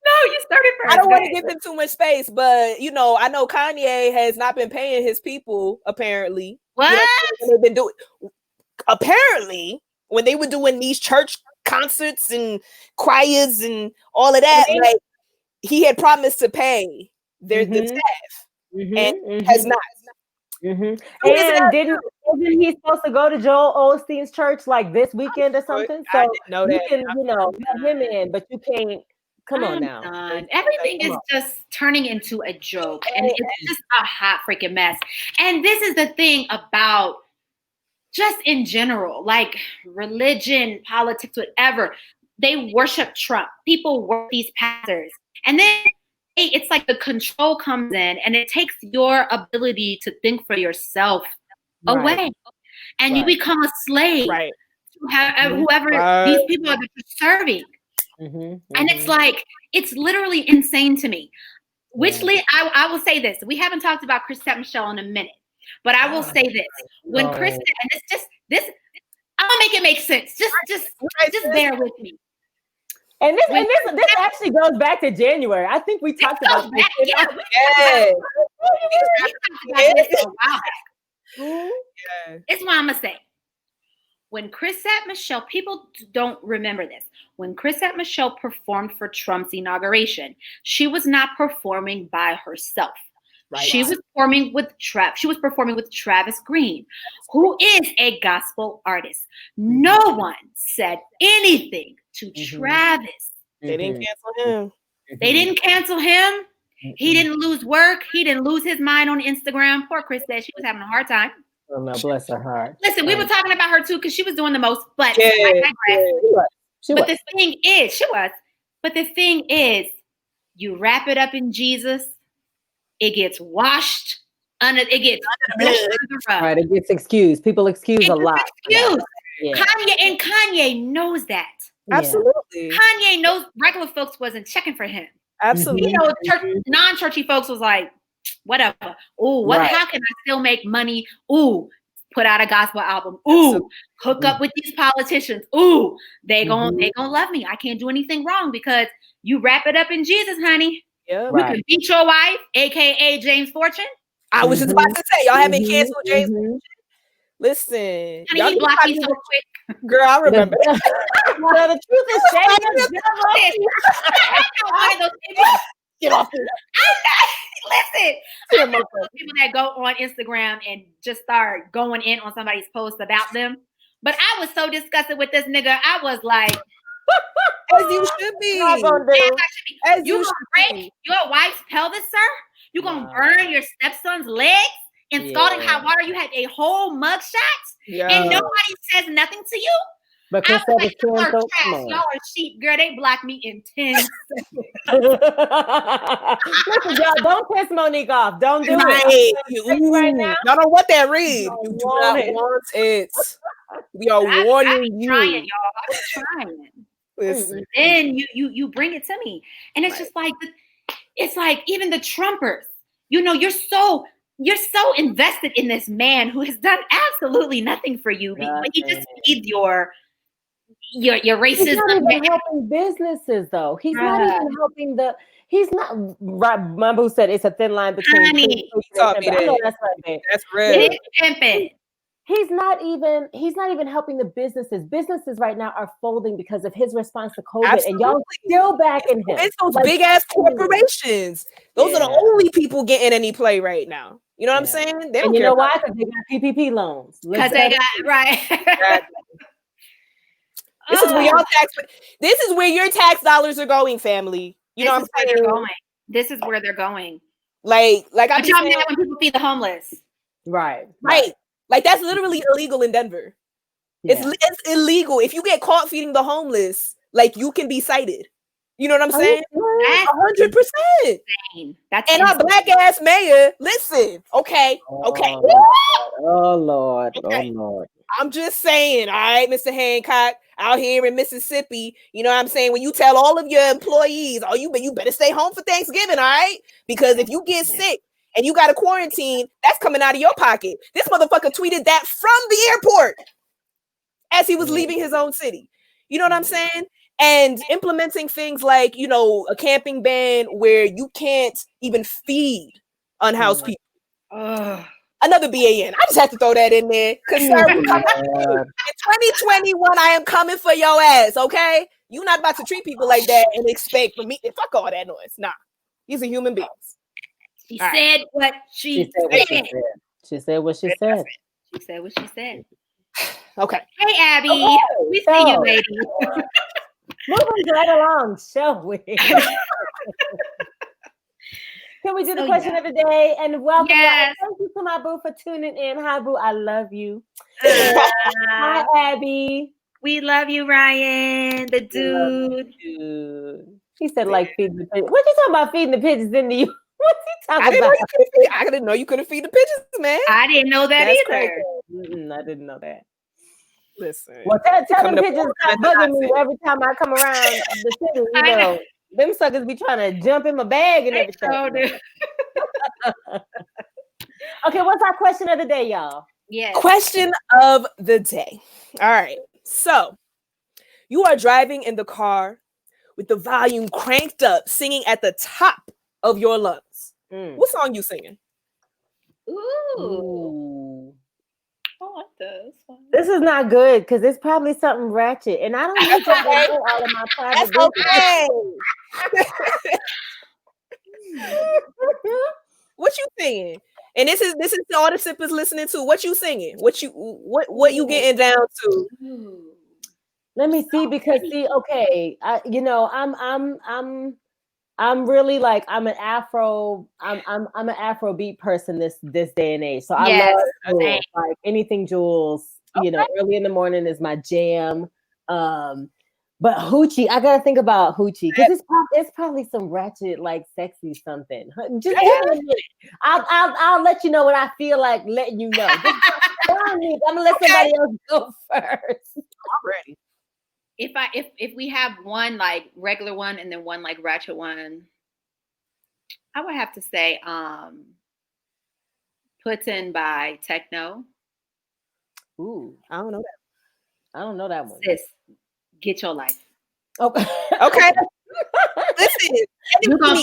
No, you started first. I don't want to give them too much space, but I know Kanye has not been paying his people. Apparently, what they've been doing. Apparently, when they were doing these church concerts and choirs and all of that, like he had promised to pay the staff, and has not. And isn't he supposed to go to Joel Osteen's church like this weekend or something? So you can, have him in, but you can't. Come on now. Everything is just turning into a joke, and it's just a hot freaking mess. And this is the thing about just in general, like religion, politics, whatever. They worship Trump. People worship these pastors, and then it's like the control comes in, and it takes your ability to think for yourself away, and you become a slave to whoever these people are that you're serving. And it's like, it's literally insane to me. I will say this: we haven't talked about Chrisette Michele in a minute, but I will say this: when Chrisette, and it's just this, I'm gonna make it make sense. Just bear with me. And this actually goes back to January. I think we talked about this. It's what I'm gonna say. When Chrisette Michele, people don't remember this. When Chrisette Michele performed for Trump's inauguration, she was not performing by herself. She was performing with Travis Green, who is a gospel artist. No one said anything to Travis. They didn't cancel him. They didn't cancel him. He didn't lose work. He didn't lose his mind on Instagram. Poor Chris said she was having a hard time. Oh no, bless her heart. Listen, we were talking about her too because she was doing the most, but I digress. But the thing is, But the thing is, you wrap it up in Jesus, it gets washed under, it gets brushed under the rug. Right, it gets excused. People excuse a lot. Excuse. Yeah. Kanye knows that. Absolutely. Kanye knows regular folks wasn't checking for him. Absolutely. You know, non-churchy folks was like, whatever. Ooh, how can I still make money? Ooh, put out a gospel album. Ooh, hook up with these politicians. Ooh, they gonna love me. I can't do anything wrong because you wrap it up in Jesus, honey. Yeah. You can beat your wife, aka James Fortune. I was just about to say, y'all haven't canceled James Fortune. Listen, honey, he blocked me so quick. Girl, I remember. Well, the truth is, get off the Listen, people that go on Instagram and just start going in on somebody's post about them. But I was so disgusted with this nigga. I was like, as you should be. As you should break your wife's pelvis, sir? You gonna burn your stepson's legs in scalding hot water? You had a whole mug shot and nobody says nothing to you? Because I was like, y'all are trash. Y'all are sheep. Girl, they blocked me in 10 seconds. Listen, y'all, don't piss Monique off. Don't do it. Right now. Y'all don't want that read. You do not want it. We are warning you. Trying, y'all. I was trying. Listen. Then you bring it to me. And it's just like, it's like even the Trumpers, you know, you're so invested in this man who has done absolutely nothing for you. But he just feeds your racism. He's not even helping businesses, though. He's not even helping he's not, right, Mambu said it's a thin line between. Honey, that's right. That's real. Pimping. He's not even helping the businesses. Businesses right now are folding because of his response to COVID. Absolutely. And y'all still backing him. It's those big ass corporations. Those are the only people getting any play right now. You know what I'm saying? They don't and you know why? Because they got PPP loans. Because they got right. This is where y'all tax. This is where your tax dollars are going, family. You know what I'm saying? This is where they're going. Like I'm y'all mad when people feed the homeless. Right. Like that's literally illegal in Denver. Yeah. It's illegal. If you get caught feeding the homeless, like you can be cited. You know what I'm saying? 100%. That's and our black ass mayor. Listen, okay. Oh Lord. Okay. Oh Lord. I'm just saying, all right, Mr. Hancock, out here in Mississippi, you know what I'm saying? When you tell all of your employees, you better stay home for Thanksgiving, all right? Because if you get sick and you got a quarantine, that's coming out of your pocket. This motherfucker tweeted that from the airport as he was leaving his own city. You know what I'm saying? And implementing things like, you know, a camping ban where you can't even feed unhoused people. Another BAN. I just have to throw that in there. Because in 2021, I am coming for your ass, okay? You're not about to treat people like that and expect for me to fuck all that noise. Nah. These are human beings. She said what she said. She said what she said. She said what she said. Okay. Hey, Abby. Okay, we see you, lady. Moving right along, shall we? Can we do the question of the day? And welcome. Thank you to my boo for tuning in. Hi, boo. I love you. Hi, Abby. We love you, Ryan, the dude. He said, like, feeding the pigeons. What you talking about feeding the pigeons into you? What's he talking about? I didn't know you couldn't feed the pigeons, man. I didn't know that either. I didn't know that. Listen. Well, tell them pigeons stop bugging me every time I come around the city. You know, them suckers be trying to jump in my bag and everything. Okay, what's our question of the day, y'all? Yes. Question of the day. All right. So, you are driving in the car with the volume cranked up, singing at the top of your lungs. What song you singing? Ooh. I like this one. This is not good because it's probably something ratchet, and I don't need to know all of my private business. What you singing? And this is all the sippers listening to. What you singing? What you getting down to? Let me see, because okay, I'm really like I'm an Afro beat person this day and age. So I love Jules, like anything Jules. You know, early in the morning is my jam. But hoochie, I gotta think about hoochie because it's probably some ratchet, like sexy something. Just I'll let you know when I feel like letting you know. I'm gonna let somebody else go first. I'm ready. If we have one like regular one and then one like ratchet one, I would have to say Put In by Techno. Ooh, I don't know that. I don't know that one. Sis, Get Your Life. Okay. Okay. Listen, you're gonna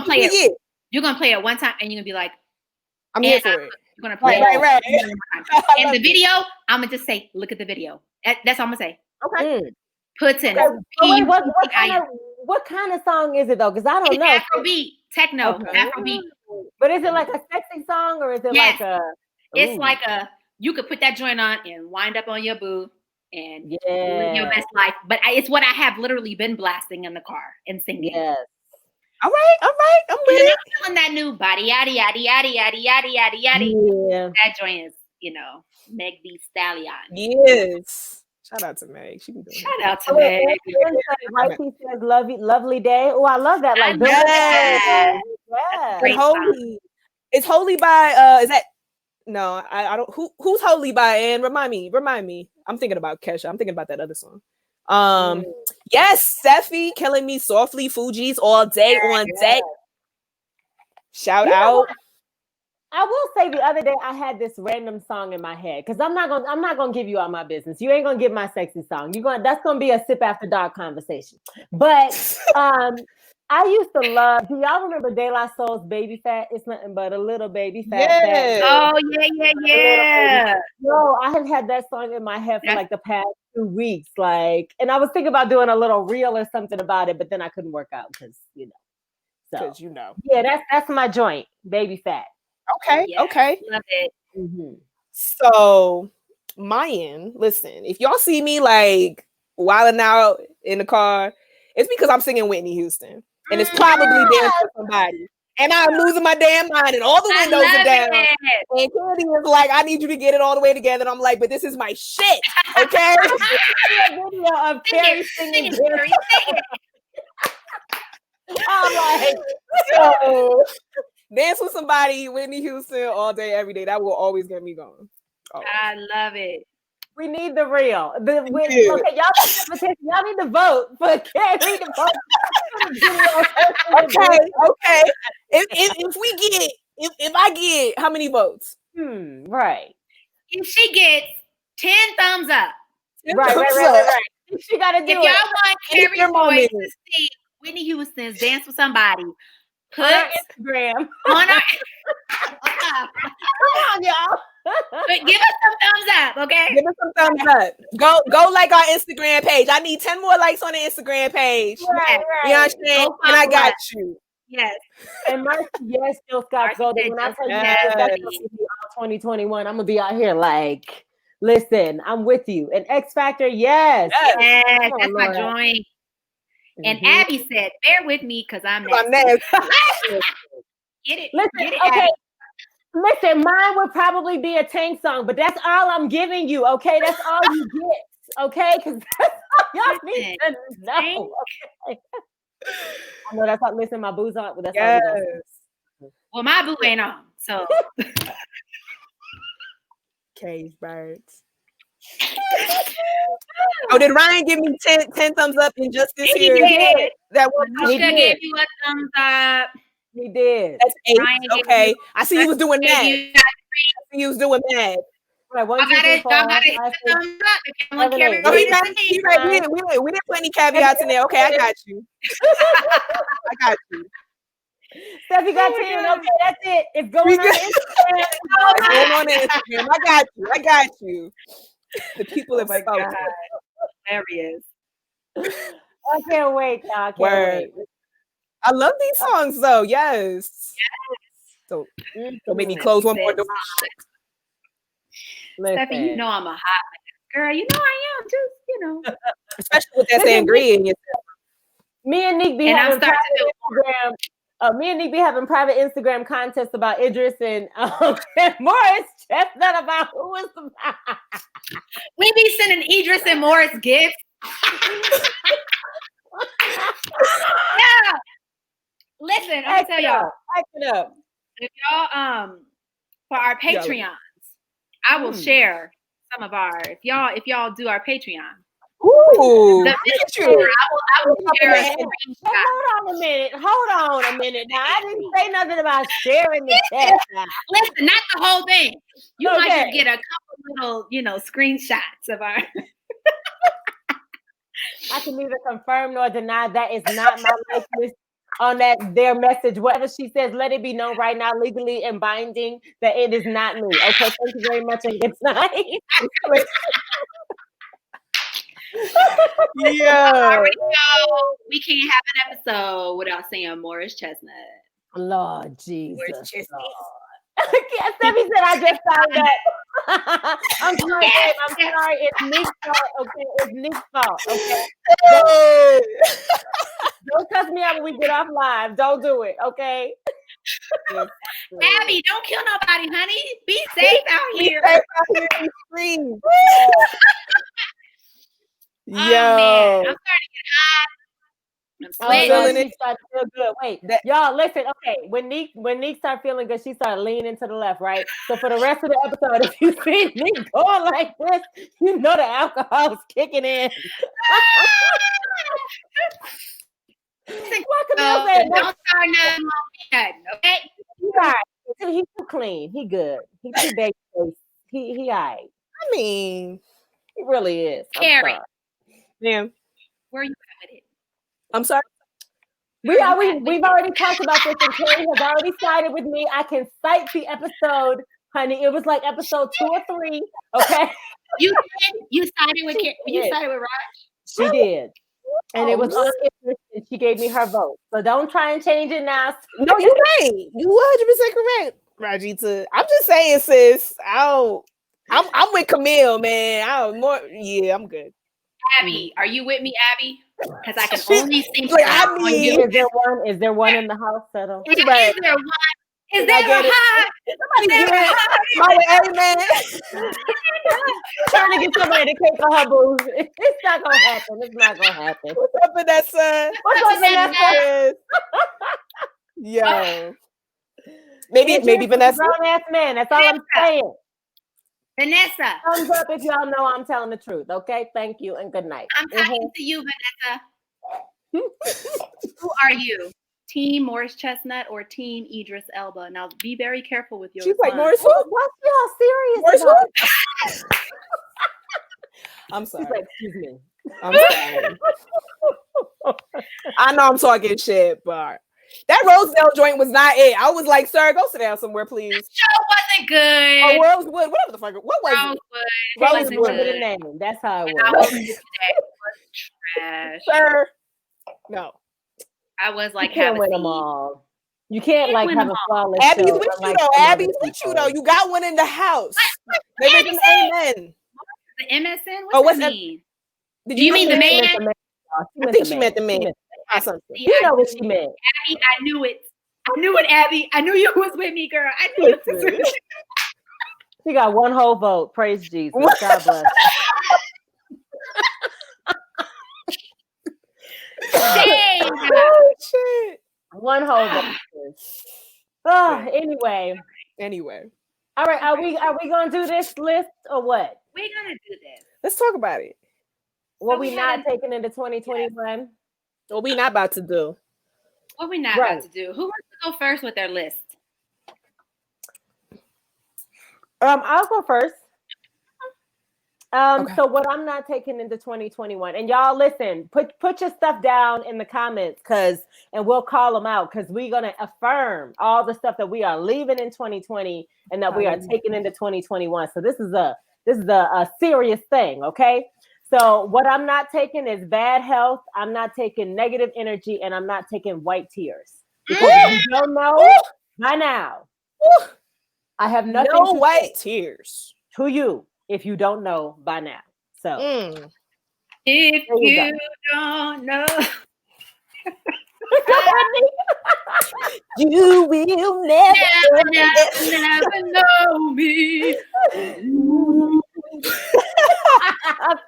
play it. Yeah. You're gonna play it one time and you're gonna be like, I'm here for it. You're gonna play it. Right. And the video, I'm gonna just say, look at the video. That's all I'm gonna say. Okay. Put In. What kind of song is it though? Because I don't know. Afrobeat, techno, Afrobeat. But is it like a sexy song or is it like a? It's like you could put that joint on and wind up on your boo and live your best life. But it's what I have literally been blasting in the car and singing. Yes. All right. I'm with it. I'm feeling that new body yaddy yaddy yaddy yaddy yaddy yaddy yaddy. Yeah. That joint is, Meg Thee Stallion. Yes. Shout out to Meg. She be doing Shout out to Meg. White He says, lovely day. Oh, I love that. Like, Holy. It's Holy by is that no, I don't who's Holy by and remind me. I'm thinking about Kesha. I'm thinking about that other song. Yes, Steffi, Killing Me Softly, Fuji's All Day on Deck. Shout out. I will say the other day I had this random song in my head because I'm not gonna give you all my business. You ain't gonna get my sexy song. That's gonna be a sip after dark conversation. But I used to love. Do y'all remember De La Soul's Baby Fat? It's nothing but a little baby fat. Yeah. Oh yeah. No, I have had that song in my head for like the past 2 weeks. Like, and I was thinking about doing a little reel or something about it, but then I couldn't work out because So yeah, that's my joint, Baby Fat. Okay. Okay. Love it. Mm-hmm. So, Mayan, listen, if y'all see me like wilding out in the car, it's because I'm singing Whitney Houston, and it's probably there for somebody. And I'm losing my damn mind, and all the windows are down. And Candy is like, "I need you to get it all the way together." And I'm like, "But this is my shit, okay?" A video of Carrie singing. I'm like, so dance with somebody, Whitney Houston, all day, every day. That will always get me going. Always. I love it. We need the real. Okay, y'all need to vote for Carrie to vote. Okay. If I get how many votes? Right. If she gets 10 thumbs up. Right. She got to do it. If y'all want Carrie's voice to see Whitney Houston's Dance with Somebody, put on our Instagram. Come on, y'all. But give us some thumbs up, okay? Give us some thumbs up. Go like our Instagram page. I need 10 more likes on the Instagram page. Right. You understand? And I got you. Yes. And Marcy, yes, Jill Scott Golden. When I tell you that's going to be all 2021, I'm going to be out here like, listen, I'm with you. And X Factor, yes. Yes, that's my joint. And Abby said, bear with me because I'm next. Get it. Listen, okay. Abby. Listen, mine would probably be a Tank song, but that's all I'm giving you, okay? That's all you get, okay? Because that's all y'all need to know, okay? I know that's how, listen, my boo's on. That's all well, my boo ain't on, so. Cage birds. Oh, did Ryan give me 10 thumbs up in just this year? He did. That one. He gave you a thumbs up. He did. That's 8. Okay. I see he was doing that. I see he was doing that. Right, one, two, three, four, thumbs up. We didn't put any caveats in there. Okay, I got you. Steffi got 10. Okay, that's it. It's going on Instagram. I got you. The people have spoken. Hilarious. I can't wait, y'all. I can't wait. I love these songs though. Yes. So make me close one more door. Steffi, you know I'm a hot girl. You know I am too. Especially with that sangria in yourself. Me and Nick be having private Instagram. Me and Nick be having private Instagram contests about Idris and Morris Chestnut about who is the. We be sending Idris and Morris gifts. Listen, I'm gonna tell y'all. Act it up. If y'all for our Patreons, I will share some of our if y'all do our Patreon. Ooh, I will share a screenshot. Hold on a minute. Now I didn't say nothing about sharing the chat. Listen, not the whole thing. You might just get a couple little, screenshots of our. I can neither confirm nor deny that is not my likeness on their message. Whatever she says, let it be known right now, legally and binding, that it is not me. Okay, thank you very much and good night. Yeah. I already know we can't have an episode without saying Morris Chestnut. Lord Jesus. Morris Chestnut. Stephanie said I just signed up. I'm sorry, babe. I'm sorry. It's Nick's fault. Okay, it's Nick's fault. Okay. Don't cuss me out when we get off live. Don't do it. Okay. Abby, don't kill nobody, honey. Be safe out here. Please. Oh man, I'm starting to get hot. I'm sweating. She started to feel good. Wait, y'all, listen. Okay, when Nick started feeling good, she started leaning to the left, right? So for the rest of the episode, if you see Nick going like this, you know the alcohol is kicking in. Don't start nothing, okay? He all right. He's too clean. He good. He too baby face. He all right. I mean, he really is. Carrie. Damn. Where are you at with it? I'm sorry. We've already talked about this, and Carrie has already sided with me. I can cite the episode, honey. It was like episode 2 or 3. Okay. You sided with Carrie. You sided with Raj. She did. And it was uninterested. She gave me her vote. So don't try and change it now. No, you're right. You 100% correct, Rajita. I'm just saying, sis. I'm with Camille, man. I'm good. Abby, are you with me, Abby? Because I can only see Is there one in the house? Settle. Is there one? Is there a hot? Amen. Trying to get somebody to cake for her booze. It's not gonna happen. It's not gonna happen. What's up, Vanessa? What's up, Vanessa? Yo. Maybe Vanessa. Grown ass man. That's all I'm saying. Vanessa. Thumbs up if y'all know I'm telling the truth. Okay. Thank you and good night. I'm talking to you, Vanessa. Who are you? Team Morris Chestnut or Team Idris Elba? Now be very careful with your. She's like Morris. What's y'all serious? I'm sorry. She's like, excuse me. I'm sorry. I know I'm talking shit, but that Rosedale joint was not it. I was like, sir, go sit down somewhere, please. The show wasn't good. Oh, Rosewood, whatever the fuck. What was it? Rosewood with a name. That's how it was. It was trash. Sir, no. I was like, you can't win them all. You can't like have a flawless Abby's show. with you though. Abby's with you though. You got one in the house. They make an amen. The MSN? What's that mean? Did you mean the man? I think she meant the man. You know what she meant. Abby, I knew it. I knew it, Abby. I knew you was with me, girl. I knew it. She got one whole vote. Praise Jesus. God bless. Dang. Oh, shit. One whole vote. Anyway. All right. Are we gonna do this list or what? We're gonna do this. Let's talk about it. What we not taking into 2021? What we not about to do? What we not about to do? Who wants to go first with their list? I'll go first. So what I'm not taking into 2021, and y'all listen, put your stuff down in the comments, and we'll call them out, because we're gonna affirm all the stuff that we are leaving in 2020 and that we are taking into 2021. So this is a serious thing, okay? So what I'm not taking is bad health. I'm not taking negative energy, and I'm not taking white tears. Because if you don't know by now, I have nothing. No white tears to you. If you don't know by now. So if you don't know, you will never know me.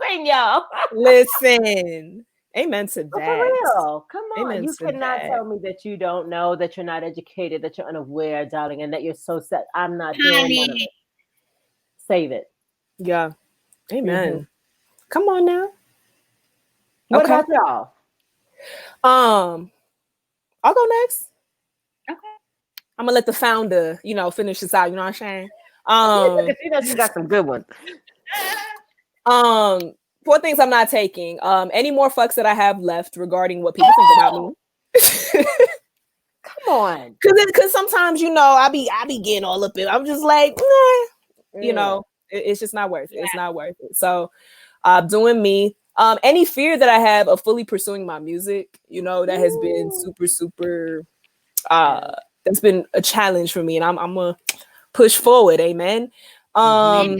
Sing, y'all. Listen. Amen to that. For real. Come on. Amen You to cannot that. tell me that you don't know, that you're not educated, that you're unaware, darling, and that you're so set. I'm not doing none of it. Save it. Yeah. Amen. Come on now. What about y'all? I'll go next. Okay. I'm gonna let the founder, finish this out. You know what I'm saying? You got some good ones. 4 things I'm not taking. Any more fucks that I have left regarding what people think about me. Come on. Cause sometimes, I be getting all up in. I'm just like, it's just not worth it. It's not worth it. So doing me. Any fear that I have of fully pursuing my music, that has been super, that's been a challenge for me, and I'm gonna push forward. Amen. I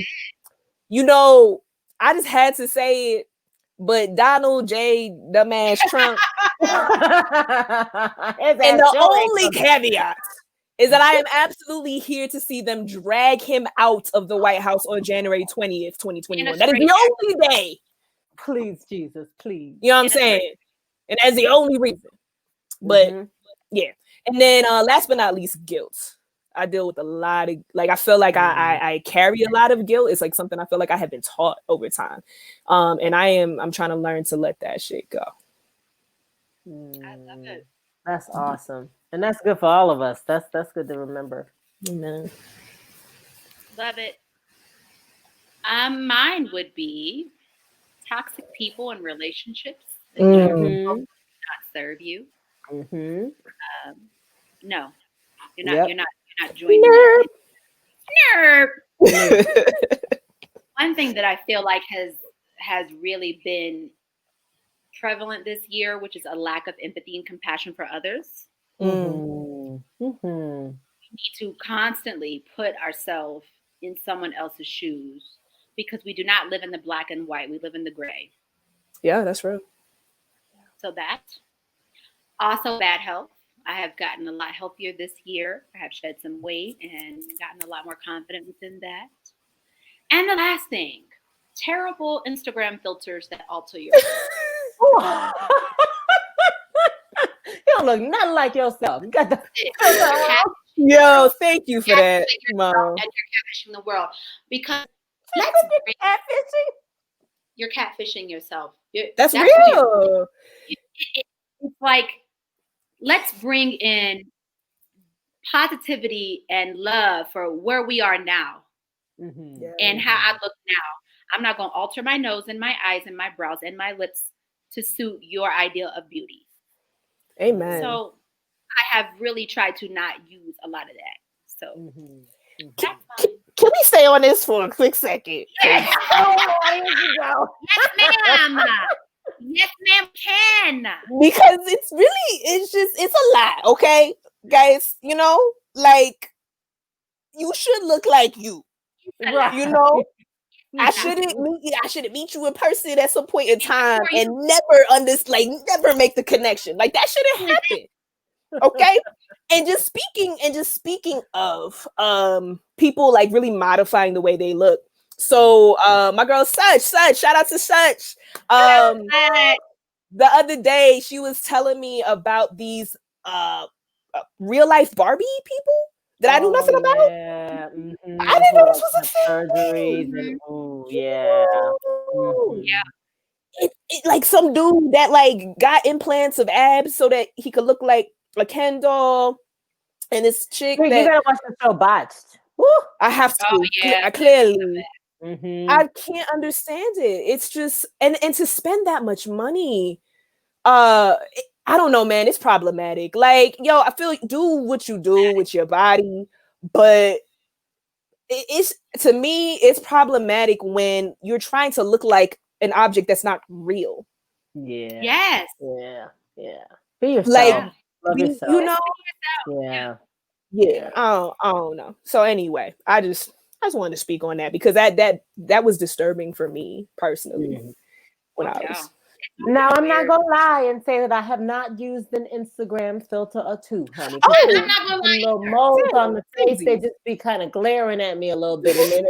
just had to say it, but Donald J. Dumbass Trump, and the only caveat is that I am absolutely here to see them drag him out of the White House on January 20th, 2021. That is the only day. Please, Jesus, please. You know what I'm saying? And that's the only reason. But yeah. And then last but not least, guilt. I deal with a lot of, I feel like I carry a lot of guilt. It's like something I feel like I have been taught over time. And I'm trying to learn to let that shit go. I love it. That's awesome. And that's good for all of us. That's good to remember. Amen. Love it. Mine would be toxic people and relationships that not serve you. No, you're not. You're not joining. Nerd. One thing that I feel like has really been prevalent this year, which is a lack of empathy and compassion for others. We need to constantly put ourselves in someone else's shoes because we do not live in the black and white. We live in the gray. Yeah, that's real. So that. Also, bad health. I have gotten a lot healthier this year. I have shed some weight and gotten a lot more confident within that. And the last thing, terrible Instagram filters that alter your You don't look nothing like yourself. You got the Yo, thank you for that, Mom. And you're catfishing the world because you're catfishing yourself. That's real. It's like, let's bring in positivity and love for where we are now and how I look now. I'm not going to alter my nose and my eyes and my brows and my lips to suit your ideal of beauty. Amen. So I have really tried to not use a lot of that. So can we stay on this for a quick second? Yes, ma'am. Yes, ma'am, can. Because it's a lot, okay? Guys, you should look like you. Right. I shouldn't meet you in person at some point in time and never make the connection. Like that shouldn't happen. Okay? And just speaking of people like really modifying the way they look. So my girl Such, shout out to Such. The other day she was telling me about these real life Barbie people that I knew nothing about. Yeah. I didn't know this was a thing. Surgeries and It like some dude that like got implants of abs so that he could look like a Ken doll, and this chick you gotta watch the show Botched. I have to. Oh, yeah. Clearly. I can't understand it. It's just and to spend that much money, I don't know, man. It's problematic. Like, yo, I feel like do what you do with your body, but it's to me, it's problematic when you're trying to look like an object that's not real. Yeah. Yes. Yeah. Be yourself. Like, love yourself. You know. Yeah. I don't know. So anyway, I just wanted to speak on that because that was disturbing for me personally when I was. Now I'm not gonna lie and say that I have not used an Instagram filter or two, honey. I'm not gonna lie. Little moles on the face, they just be kind of glaring at me a little bit, and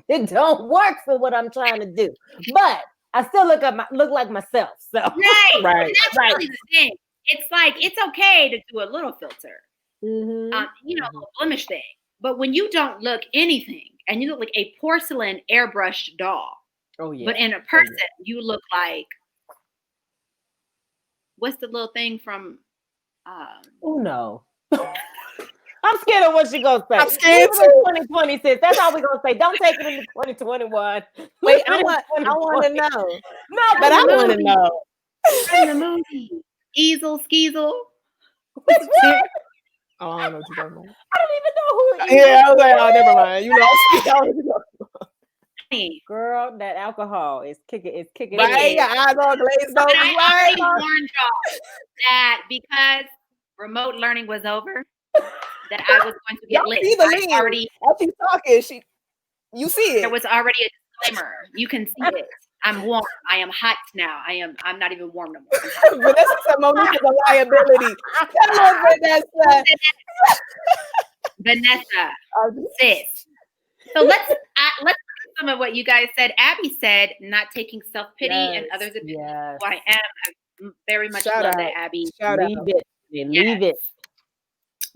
it don't work for what I'm trying to do. But I still look like myself. So right. Right. That's really the thing. It's like it's okay to do a little filter, mm-hmm. a little blemish thing. But when you don't look anything and you look like a porcelain airbrushed doll, but in a person you look like what's the little thing from? Oh no. I'm scared of what she gonna say. I'm scared too. 2026. That's all we're gonna say. Don't take it into 2021. Wait, I want to know. No, but I want to know. In the movie, Easel Skeezel. Oh, I don't know what you're talking about. I don't even know who it is. Yeah, I was like, oh, never mind. You know, girl, that alcohol is kicking. It's kicking. Right, your eyes all glazed over. I already warned y'all that because remote learning was over, that I was going to get lit. Already, as she's talking, you see it. There was already a disclaimer. You can see it. I'm warm. I am hot now. I'm not even warm no more. Vanessa said Monique is a liability. Come on, Vanessa. Vanessa, sis. So let's look at some of what you guys said. Abby said not taking self-pity and others' opinions. Yes. Who I am. I very much love that, Abby. Leave it.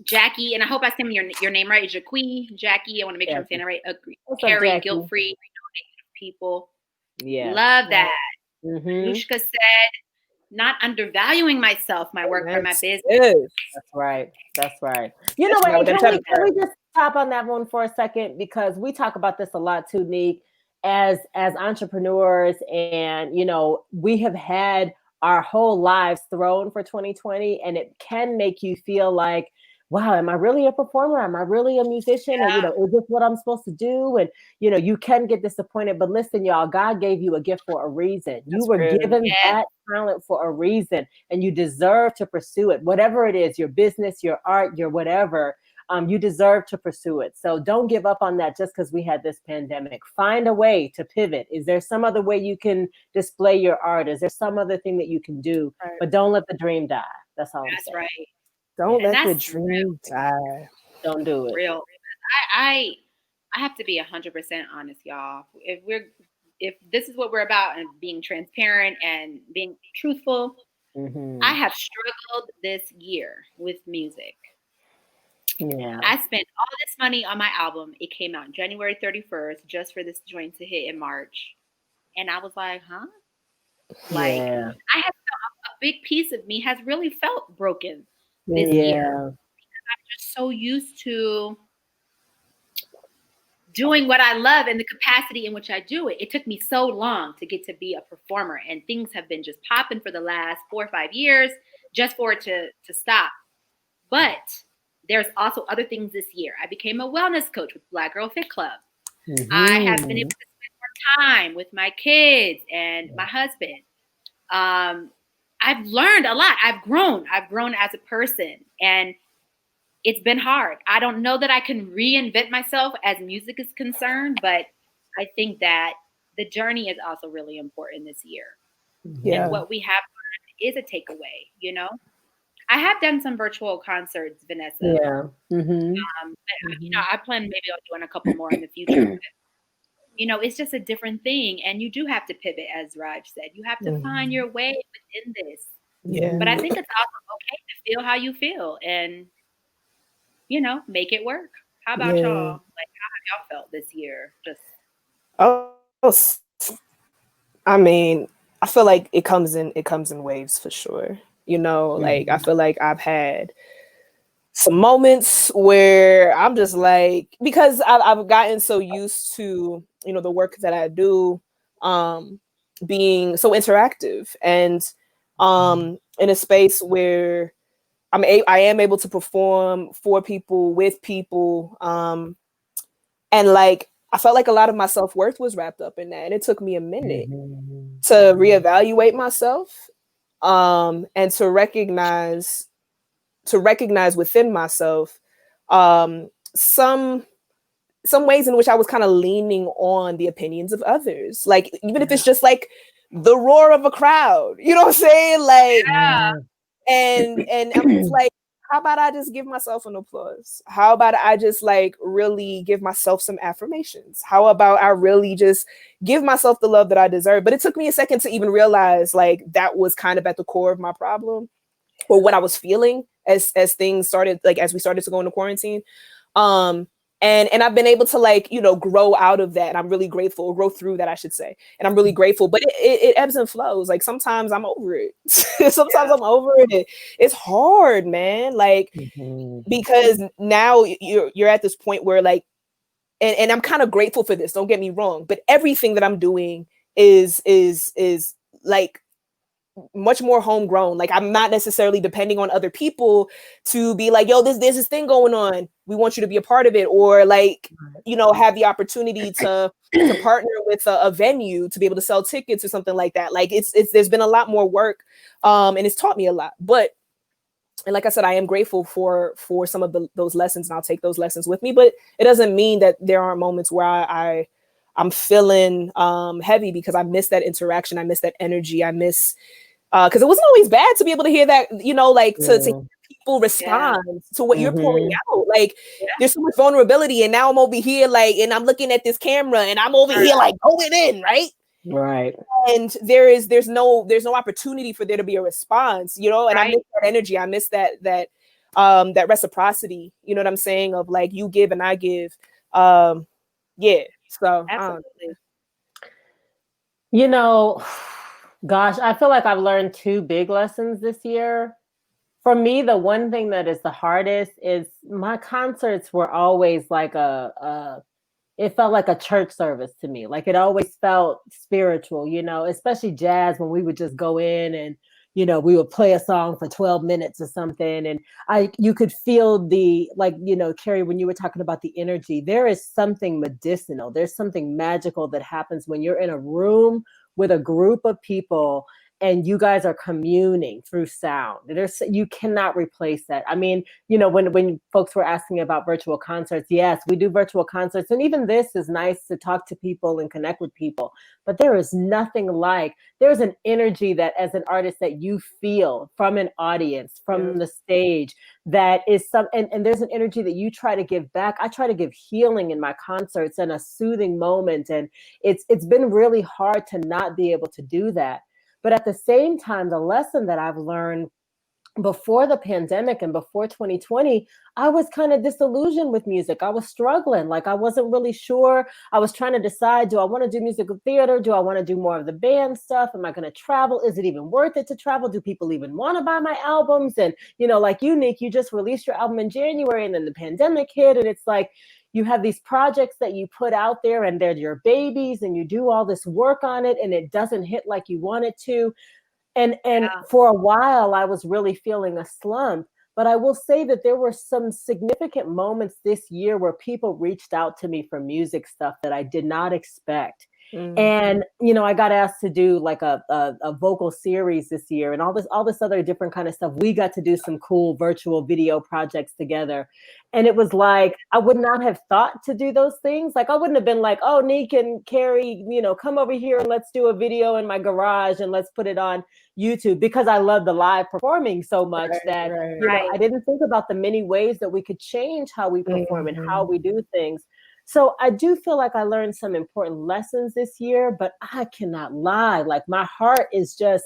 Jackie, and I hope I said your name right. Jackie. I want to make sure I'm saying it right. Carrie, guilt-free, people. Yeah. Love that. Nushka said, not undervaluing myself, my work, or my business. That's right. You know what? Can we just top on that one for a second? Because we talk about this a lot too, Neek, as entrepreneurs. And, we have had our whole lives thrown for 2020. And it can make you feel like, wow, am I really a performer? Am I really a musician? Yeah. And, is this what I'm supposed to do? And, you can get disappointed. But listen, y'all, God gave you a gift for a reason. You were given that talent for a reason, and you deserve to pursue it. Whatever it is, your business, your art, your whatever, you deserve to pursue it. So don't give up on that just because we had this pandemic. Find a way to pivot. Is there some other way you can display your art? Is there some other thing that you can do? Right. But don't let the dream die. That's all I'm saying. That's right. Don't let the dream die. Don't do it. Real. I have to be 100% honest, y'all. If this is what we're about and being transparent and being truthful, I have struggled this year with music. Yeah. I spent all this money on my album. It came out January 31st just for this joint to hit in March. And I was like, huh? I have a big piece of me has really felt broken this year. Because I'm just so used to doing what I love and the capacity in which I do it. It took me so long to get to be a performer, and things have been just popping for the last 4 or 5 years just for it to stop. But there's also other things this year. I became a wellness coach with Black Girl Fit Club. I have been able to spend more time with my kids and my husband. I've learned a lot. I've grown as a person, and it's been hard. I don't know that I can reinvent myself as music is concerned, but I think that the journey is also really important this year. Yeah. And what we have learned is a takeaway, I have done some virtual concerts, Vanessa. Yeah. I plan maybe on doing a couple more in the future. But, it's just a different thing. And you do have to pivot, as Raj said. You have to find your way within this. Yeah. But I think it's also okay to feel how you feel and, make it work. How about y'all? Like, how have y'all felt this year? I mean, I feel like it comes in waves for sure. Like I feel like I've had some moments where I'm just like, because I've gotten so used to, the work that I do, being so interactive and in a space where I am able to perform for people, with people. And like, I felt like a lot of my self-worth was wrapped up in that. And it took me a minute to reevaluate myself, and to recognize within myself, some ways in which I was kind of leaning on the opinions of others. Like, even if it's just like the roar of a crowd, you know what I'm saying? Like, and I'm just like, how about I just give myself an applause? How about I just like really give myself some affirmations? How about I really just give myself the love that I deserve? But it took me a second to even realize like that was kind of at the core of my problem, or what I was feeling as things started, like as we started to go into quarantine. And I've been able to like, you know, grow out of that. And I'm really grateful, grow through that, I should say. And I'm really grateful, but it ebbs and flows. Like sometimes I'm over it. Sometimes I'm over it. It's hard, man. Like, because now you're at this point where like, and I'm kind of grateful for this, don't get me wrong, but everything that I'm doing is like much more homegrown. Like I'm not necessarily depending on other people to be like, yo, there's this thing going on, we want you to be a part of it, or like, you know, have the opportunity to partner with a venue to be able to sell tickets or something like that. Like it's there's been a lot more work, and it's taught me a lot. But and like I said, I am grateful for some of those lessons, and I'll take those lessons with me. But it doesn't mean that there aren't moments where I'm feeling heavy, because I miss that interaction. I miss that energy. I miss, because it wasn't always bad to be able to hear that, you know, like to hear people respond to what you're pouring out. Like there's so much vulnerability, and now I'm over here like, and I'm looking at this camera, and I'm over here like going in, right? Right. And there's no opportunity for there to be a response, you know. And I miss that energy. I miss that reciprocity. You know what I'm saying? Of like you give and I give. Yeah. So, absolutely. You know, gosh, I feel like I've learned 2 big lessons this year. For me, the one thing that is the hardest is my concerts were always like it felt like a church service to me. Like it always felt spiritual, you know, especially jazz, when we would just go in and, you know, we would play a song for 12 minutes or something. And you could feel the, like, you know, Carrie, when you were talking about the energy, there is something medicinal. There's something magical that happens when you're in a room with a group of people and you guys are communing through sound. You cannot replace that. I mean, you know, when folks were asking about virtual concerts, yes, we do virtual concerts. And even this is nice to talk to people and connect with people. But there is nothing like, there's an energy that as an artist that you feel from an audience, from the stage, that is and there's an energy that you try to give back. I try to give healing in my concerts and a soothing moment. And it's been really hard to not be able to do that. But at the same time, the lesson that I've learned before the pandemic and before 2020, I was kind of disillusioned with music. I was struggling. Like I wasn't really sure. I was trying to decide, do I want to do musical theater? Do I want to do more of the band stuff? Am I going to travel? Is it even worth it to travel? Do people even want to buy my albums? And, you know, like you, Nick, you just released your album in January and then the pandemic hit. And it's like, you have these projects that you put out there and they're your babies and you do all this work on it and it doesn't hit like you want it to. And for a while, I was really feeling a slump. But I will say that there were some significant moments this year where people reached out to me for music stuff that I did not expect. And, you know, I got asked to do like a vocal series this year and all this other different kind of stuff. We got to do some cool virtual video projects together. And it was like, I would not have thought to do those things. Like I wouldn't have been like, oh, Nick and Carrie, you know, come over here and let's do a video in my garage and let's put it on YouTube, because I love the live performing so much that you know, I didn't think about the many ways that we could change how we perform and how we do things. So I do feel like I learned some important lessons this year, but I cannot lie. Like my heart is just,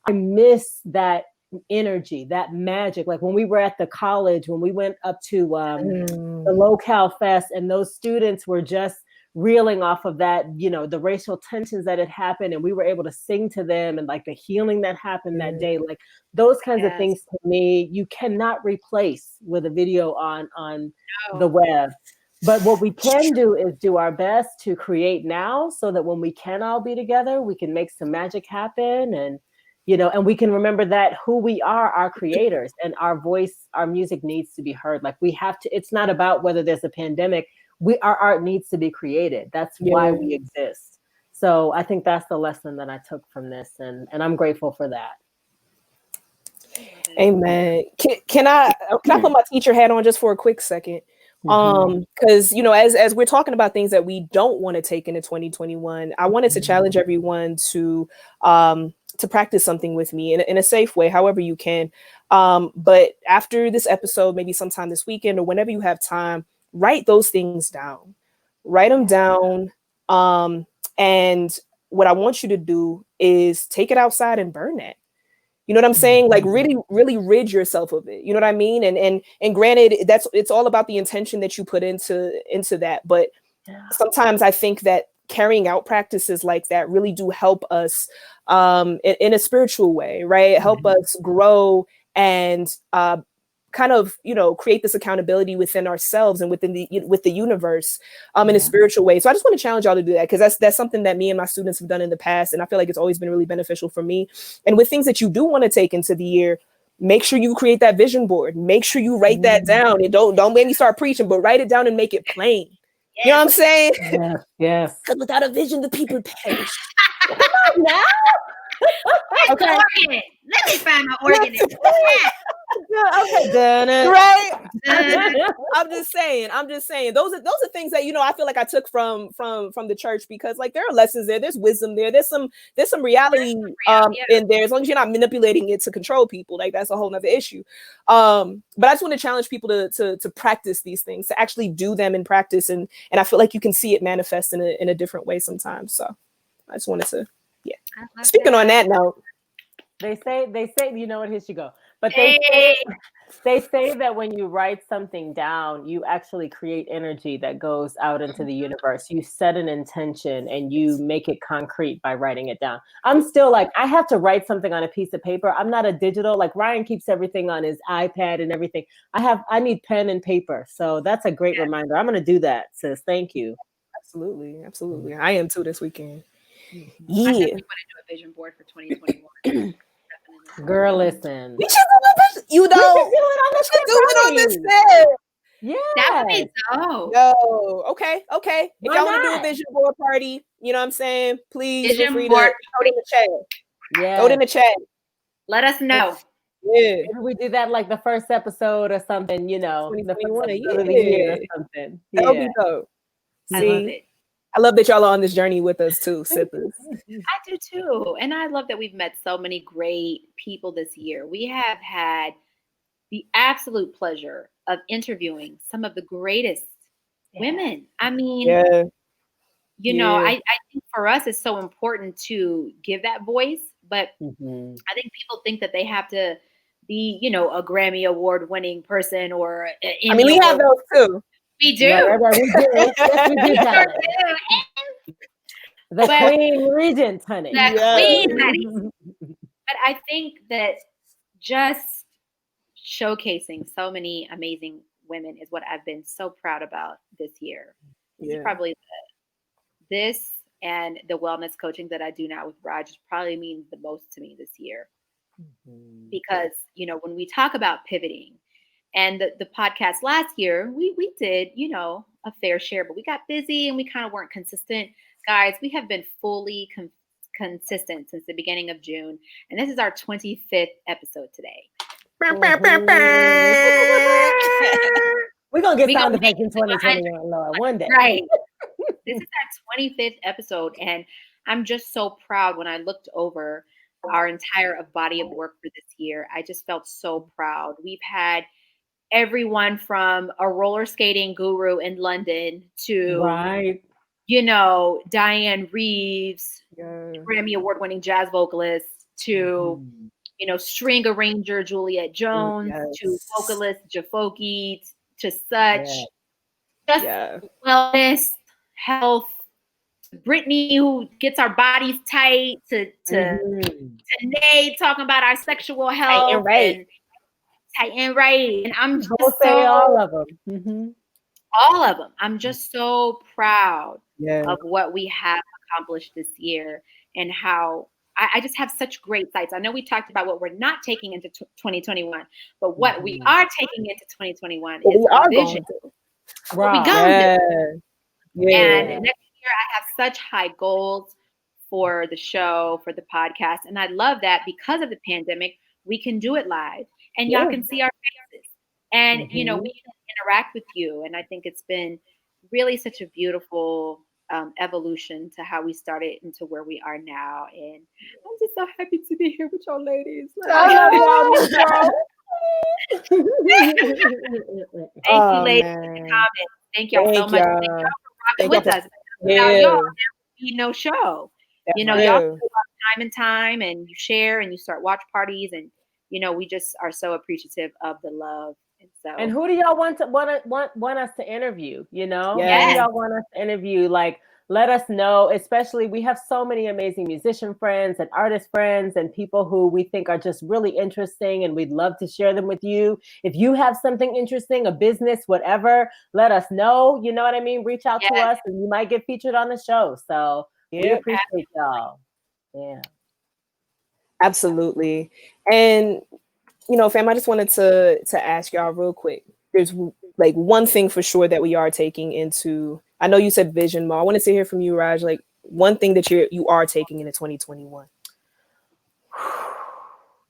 I miss that energy, that magic. Like when we were at the college, when we went up to the Locale Fest and those students were just reeling off of that, you know, the racial tensions that had happened and we were able to sing to them and like the healing that happened that day, like those kinds of things to me, you cannot replace with a video on the web. But what we can do is do our best to create now so that when we can all be together, we can make some magic happen. And, you know, and we can remember that who we are creators, and our voice, our music needs to be heard. Like we have to, it's not about whether there's a pandemic, our art needs to be created. That's why we exist. So I think that's the lesson that I took from this. And I'm grateful for that. Amen. Can I put my teacher hat on just for a quick second? Because, you know, as we're talking about things that we don't want to take into 2021, I wanted to challenge everyone to to practice something with me in a safe way, however you can. But after this episode, maybe sometime this weekend or whenever you have time, write those things down. Write them down. And what I want you to do is take it outside and burn it. You know what I'm saying? Like really, really rid yourself of it. You know what I mean? And granted, it's all about the intention that you put into that. But sometimes I think that carrying out practices like that really do help us in a spiritual way, right? Help us grow and kind of, create this accountability within ourselves and with the universe in a spiritual way. So I just want to challenge y'all to do that, because that's something that me and my students have done in the past, and I feel like it's always been really beneficial for me. And with things that you do want to take into the year, make sure you create that vision board. Make sure you write that down, and don't make me start preaching, but write it down and make it plain. You know what I'm saying? Yes. Because without a vision, the people perish. Come on now. Okay. Let me find my organ. Okay. Right. I'm just saying. Those are things that I feel like I took from the church, because like there are lessons there. There's wisdom there. There's some reality in there. As long as you're not manipulating it to control people, like that's a whole nother issue. But I just want to challenge people to practice these things, to actually do them in practice, and I feel like you can see it manifest in a different way sometimes. So I just wanted to, Speaking on that note, they say, here she go. But they say that when you write something down, you actually create energy that goes out into the universe. You set an intention and you make it concrete by writing it down. I'm still like, I have to write something on a piece of paper. I'm not a digital, like Ryan keeps everything on his iPad and everything. I need pen and paper. So that's a great reminder. I'm going to do that, sis. Thank you. Absolutely. I am too this weekend. I definitely want to do a vision board for 2021. Girl, listen. We should do it. We should do it on this set. Yeah. That would be dope. No. Okay. If Why y'all want to do not? a vision board party, you know what I'm saying? Please Vision feel free board. to throw it in the chat. Yeah. Throw it in the chat. Let us know. Yeah. Maybe we do that like the first episode or something, the first 2021, episode of the year or something. That would be dope. I love it. I love that y'all are on this journey with us too, sippers. I do too. And I love that we've met so many great people this year. We have had the absolute pleasure of interviewing some of the greatest women. I mean, I think for us it's so important to give that voice, but I think people think that they have to be, a Grammy Award winning person or we have those too. We do. Right, we do. Yes, we do, Tyler. The Queen Regent, honey. Queen, honey. But I think that just showcasing so many amazing women is what I've been so proud about this year. Yeah. Probably this and the wellness coaching that I do now with Raj probably means the most to me this year. Because, when we talk about pivoting, and the podcast last year, we did, a fair share, but we got busy and we kind of weren't consistent. Guys, we have been fully consistent since the beginning of June. And this is our 25th episode today. We're going to get sound effects in 2021, Lord, one day. Right. This is our 25th episode. And I'm just so proud when I looked over our entire body of work for this year. I just felt so proud. We've had everyone from a roller skating guru in London to, Diane Reeves, Grammy Award-winning jazz vocalist, to, string arranger Juliet Jones, to vocalist Jafoki, to such wellness, health, Brittany, who gets our bodies tight, to Nate talking about our sexual health. Tight and right. And I'm just all of them. All of them. I'm just so proud of what we have accomplished this year and how I just have such great sights. I know we talked about what we're not taking into 2021, but what we are taking into 2021 is our vision. What we gonna do. And next year I have such high goals for the show, for the podcast. And I love that because of the pandemic, we can do it live. And y'all can see our faces. And, we can interact with you. And I think it's been really such a beautiful evolution to how we started into where we are now. And I'm just so happy to be here with y'all ladies. I love y'all, Miss Girl. Thank you, ladies, in the comments. Thank y'all so much. Thank y'all for rocking with us. Without y'all, there would be no show. You know, y'all do time and time, and you share and you start watch parties, and you know, we just are so appreciative of the love. And so, and who do y'all want us to interview? You know, Yes. Who do y'all want us to interview? Like, let us know. Especially, we have so many amazing musician friends and artist friends and people who we think are just really interesting, and we'd love to share them with you. If you have something interesting, a business, whatever, let us know. You know what I mean? Reach out to us, and you might get featured on the show. So we appreciate y'all. Yeah, absolutely. And you know, fam, I just wanted to ask y'all real quick. There's like one thing for sure that we are taking into. I know you said vision, Ma. I wanted to hear from you, Raj. Like one thing that you are taking into 2021.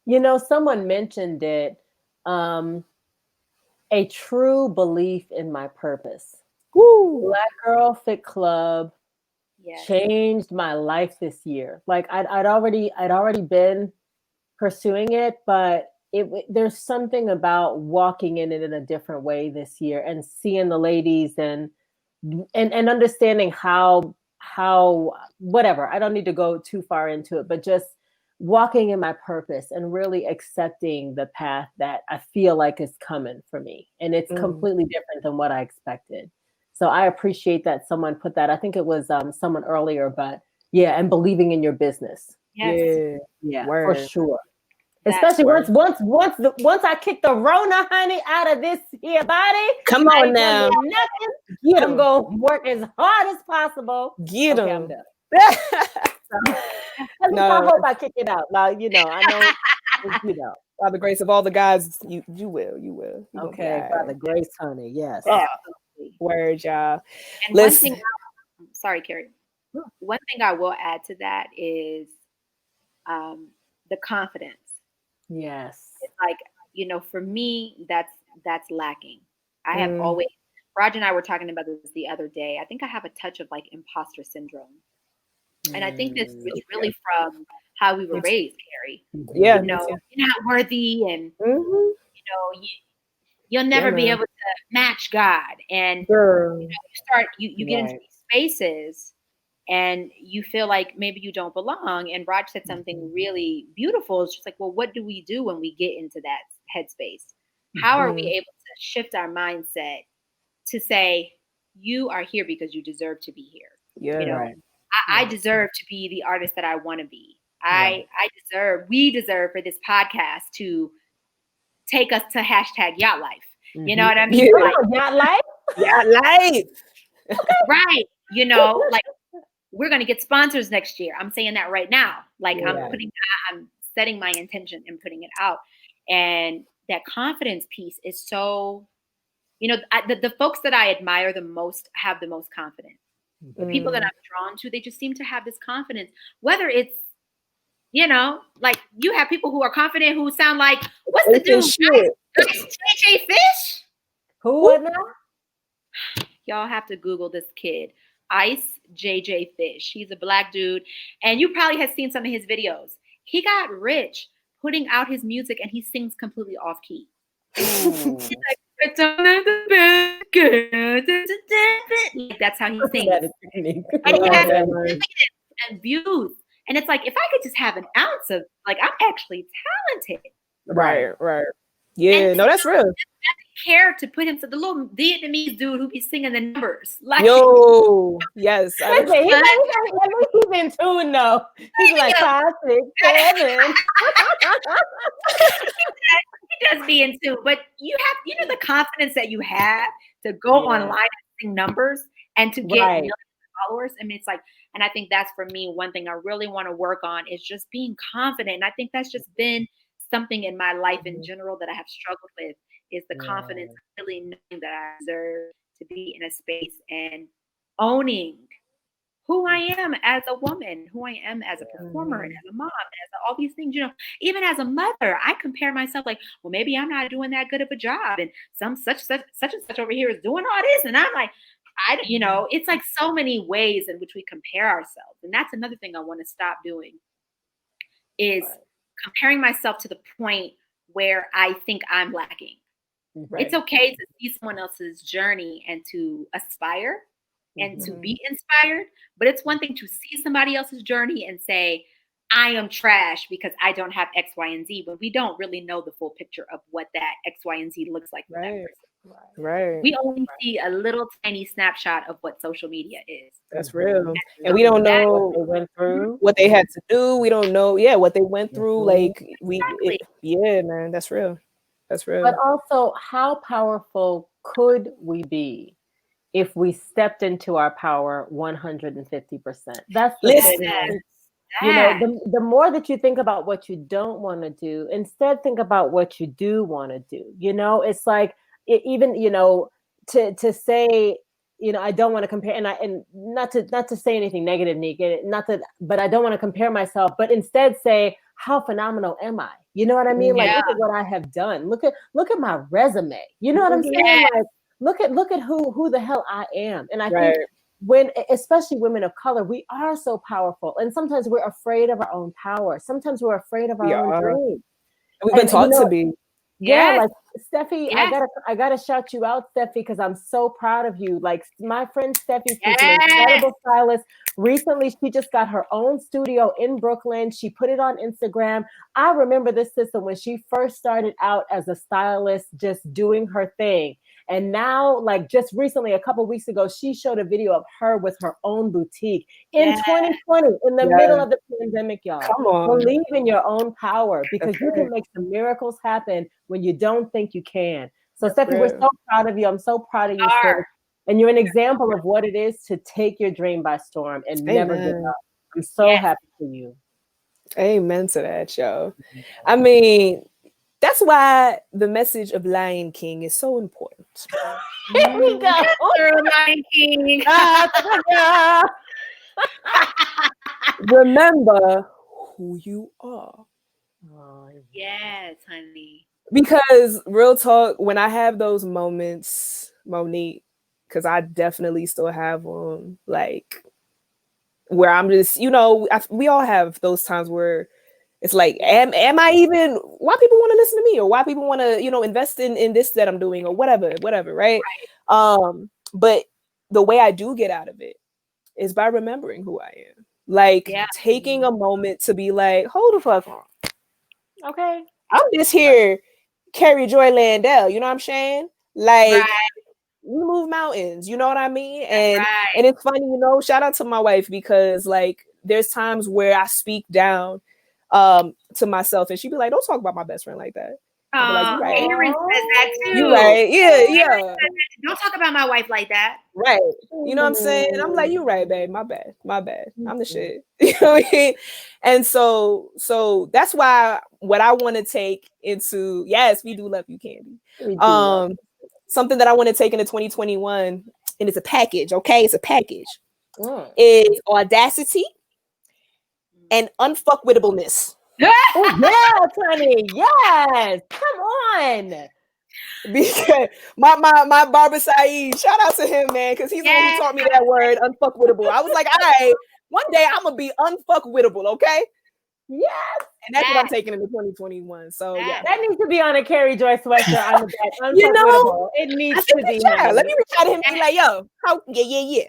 You know, someone mentioned it. A true belief in my purpose. Woo. Black Girl Fit Club changed my life this year. Like I'd already been pursuing it, but there's something about walking in it in a different way this year and seeing the ladies and understanding how whatever. I don't need to go too far into it, but just walking in my purpose and really accepting the path that I feel like is coming for me. And it's completely different than what I expected. So I appreciate that someone put that. I think it was someone earlier, but yeah, and believing in your business. Yes. Yeah, Word. for sure. Especially once I kick the Rona, honey, out of this here body. Come on now. Nothing. I'm going to work as hard as possible. Get them. I'm done. I hope I kick it out. Now, you know, I know, you know. By the grace of all the guys, you will. You okay, by the grace, honey. Yes. Word, y'all. And one thing, sorry, Carrie. One thing I will add to that is the confidence. Yes. It's like, you know, for me, that's lacking. I have always, Raj and I were talking about this the other day. I think I have a touch of like imposter syndrome. And I think this is really from how we were raised, Carrie. Yeah. You know, you're not worthy, and you know, you'll never be able to match God. And you know, you get into these spaces and you feel like maybe you don't belong. And Raj said something really beautiful. It's just like, well, what do we do when we get into that headspace? How are we able to shift our mindset to say, you are here because you deserve to be here? Yeah. You know, I deserve to be the artist that I want to be. We deserve for this podcast to take us to hashtag yacht life. You know what I mean? Like, yacht life? Yacht life. Right. You know, like we're going to get sponsors next year. I'm saying that right now. Like I'm setting my intention and putting it out. And that confidence piece is so, you know, the folks that I admire the most have the most confidence. The people that I'm drawn to, they just seem to have this confidence, whether it's, you know, like you have people who are confident who sound like, what's the dude? JJ Fish? Who was that? Y'all have to Google this kid. Ice JJ Fish. He's a Black dude. And you probably have seen some of his videos. He got rich putting out his music and he sings completely off key. He's like, like, that's how he sings. And he has and views. And it's like, if I could just have an ounce of, like, I'm actually talented. Right. Yeah, and no, that's real. Doesn't care to put him to the little Vietnamese dude who be singing the numbers. Like, yo, yes. He's in tune though. He's like 5, 6, 7. He does be in tune, but you have, you know, the confidence that you have to go online and sing numbers and to get millions of followers. I mean, it's like, and I think that's for me, one thing I really want to work on is just being confident. And I think that's just been something in my life in general that I have struggled with, is the confidence, really knowing that I deserve to be in a space and owning who I am as a woman, who I am as a performer and as a mom, and as all these things, you know, even as a mother, I compare myself like, well, maybe I'm not doing that good of a job. And some such and such over here is doing all this. And I'm like, you know, it's like so many ways in which we compare ourselves. And that's another thing I want to stop doing is comparing myself to the point where I think I'm lacking. Right. It's okay to see someone else's journey and to aspire and to be inspired. But it's one thing to see somebody else's journey and say, I am trash because I don't have X, Y, and Z, but we don't really know the full picture of what that X, Y, and Z looks like for that person. Right. We only see a little tiny snapshot of what social media is. That's real. And we don't know what they went through, what they had to do. We don't know, what they went through. Like man, that's real. That's real. But also, how powerful could we be if we stepped into our power 150%? That's the thing. You know, the more that you think about what you don't want to do, instead think about what you do want to do. You know, it's like even, you know, to say, you know, I don't want to compare, and not to say anything negative, Nika, but I don't want to compare myself, but instead say, how phenomenal am I? You know what I mean? Like, look at what I have done. Look at my resume. You know what I'm saying? Like, look at who the hell I am. And I think especially women of color, we are so powerful. And sometimes we're afraid of our own power. Sometimes we're afraid of our own dreams. We've been taught to be. Yeah, like Steffi, I gotta shout you out, Steffi, because I'm so proud of you. Like my friend Steffi, she's an incredible stylist. Recently, she just got her own studio in Brooklyn. She put it on Instagram. I remember this sister when she first started out as a stylist, just doing her thing. And now, like just recently, a couple of weeks ago, she showed a video of her with her own boutique in 2020, in the middle of the pandemic, y'all. Come on. Believe in your own power, because you can make some miracles happen when you don't think you can. So, Steffi, we're so proud of you. I'm so proud of you, sis. And you're an example of what it is to take your dream by storm and never give up. I'm so happy for you. Amen to that, yo. I mean, that's why the message of Lion King is so important. Here we go. Lion King. Remember who you are. Oh, yes, honey. Because real talk, when I have those moments, Monique, because I definitely still have them, like where I'm just, you know, we all have those times where it's like, am I even, why people want to listen to me, or why people want to, you know, invest in this that I'm doing, or whatever, right? But the way I do get out of it is by remembering who I am. Like taking a moment to be like, hold the fuck on. Okay. I'm just here, Carrie Joy Landell, you know what I'm saying? Like, we move mountains, you know what I mean? And it's funny, you know, shout out to my wife, because like there's times where I speak down to myself, and she'd be like, don't talk about my best friend like that. Like, Aaron says that too. You right. Yeah. Don't talk about my wife like that. Right. You know what I'm saying? And I'm like, you right, babe. My bad. I'm the shit. You know what I mean? And so that's why what I want to take into, yes, we do love you, Candy. Something that I want to take into 2021, and it's a package, okay? It's a package. Is audacity and unfuckwitableness. Oh, yes, honey. Yes. Come on. Because my barber Saeed, shout out to him, man, because he's the one who taught me that word, unfuckwittable. I was like, all right, one day I'm gonna be unfuckwittable, okay? Yes. And that's what I'm taking into 2021. So that needs to be on a Carrie Joy sweatshirt on the back. You know, it needs to be. Let me reach out to him and be like, yo, yeah.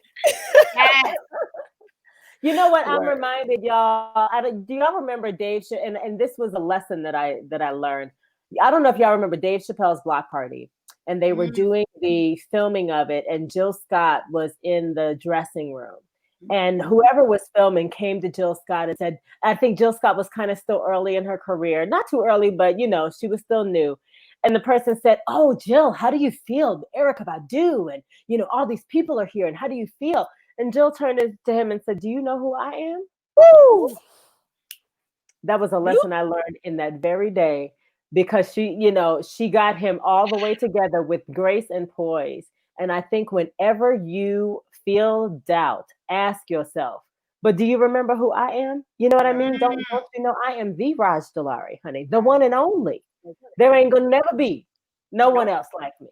You know what? I'm reminded, y'all. Do y'all remember Dave? And this was a lesson that I learned. I don't know if y'all remember Dave Chappelle's Block Party, and they were doing the filming of it, and Jill Scott was in the dressing room, and whoever was filming came to Jill Scott and said, I think Jill Scott was kind of still early in her career, not too early, but you know, she was still new. And the person said, oh, Jill, how do you feel? Erykah Badu, and you know, all these people are here, and how do you feel? And Jill turned to him and said, do you know who I am? Woo! That was a lesson I learned in that very day, because she got him all the way together with grace and poise. And I think whenever you feel doubt, ask yourself, but do you remember who I am? You know what I mean? Don't you know I am the Raj Dalari, honey, the one and only. There ain't gonna never be no one else like me.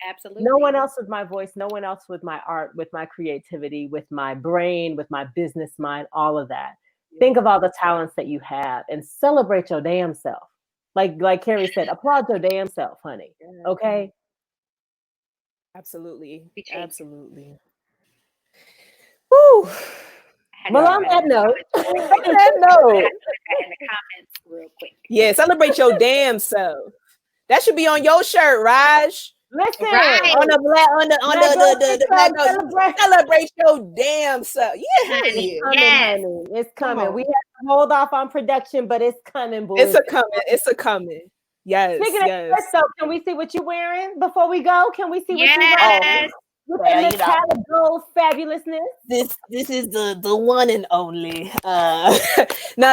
Absolutely. No one else with my voice, no one else with my art, with my creativity, with my brain, with my business mind, all of that. Think of all the talents that you have and celebrate your damn self. Like Carrie said, applaud your damn self, honey. Okay? Absolutely. Absolutely. Woo. Well, on that note, in the comments real quick. Yeah, celebrate your damn self. That should be on your shirt, Raj. Listen, on the celebrate your damn self. Yeah, honey. It's coming. We have to hold off on production, but it's coming, boys. It's a coming. Yes. Speaking of so can we see what you're wearing before we go? Can we see what you're wearing? Within this Cali Gold fabulousness. This is the one and only. Now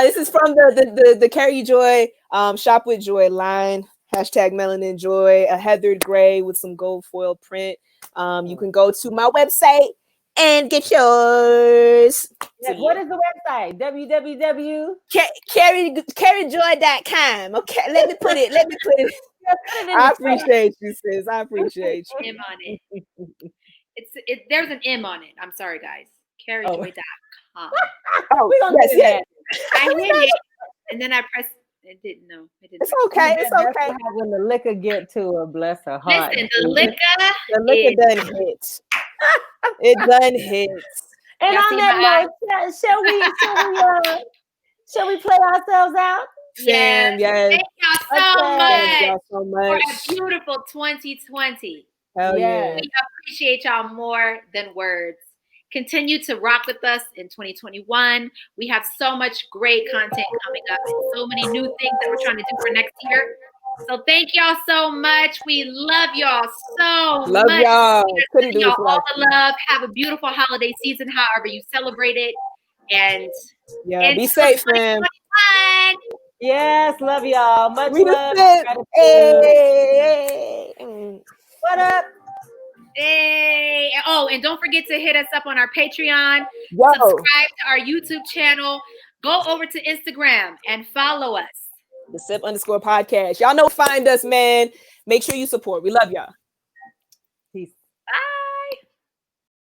this is from the Carry Joy Shop with Joy line. #Melanin Joy, a heathered gray with some gold foil print. You can go to my website and get yours. Yeah, what is the website? www.carryjoy.com. Okay, let me put it. I appreciate you, sis. I appreciate you. M on it. There's an M on it. I'm sorry, guys. Carryjoy.com. We're gonna do that. I hit it, and then I pressed. It didn't. It's okay. It's okay. When the liquor get to her, bless her heart. Listen, the liquor done hit. It done hits. And on that note, shall we play ourselves out? Yes. Thank y'all so much for a beautiful 2020. Hell yeah. We appreciate y'all more than words. Continue to rock with us in 2021. We have so much great content coming up and so many new things that we're trying to do for next year. So thank y'all so much. We love y'all so much. Love y'all. Sending y'all all the love. Have a beautiful holiday season, however you celebrate it. And be safe, fam. Yes, love y'all. Much love. Hey. What up? Hey. Oh, and don't forget to hit us up on our Patreon. Subscribe to our YouTube channel. Go over to Instagram and follow us. The _podcast. Y'all know, find us, man. Make sure you support. We love y'all.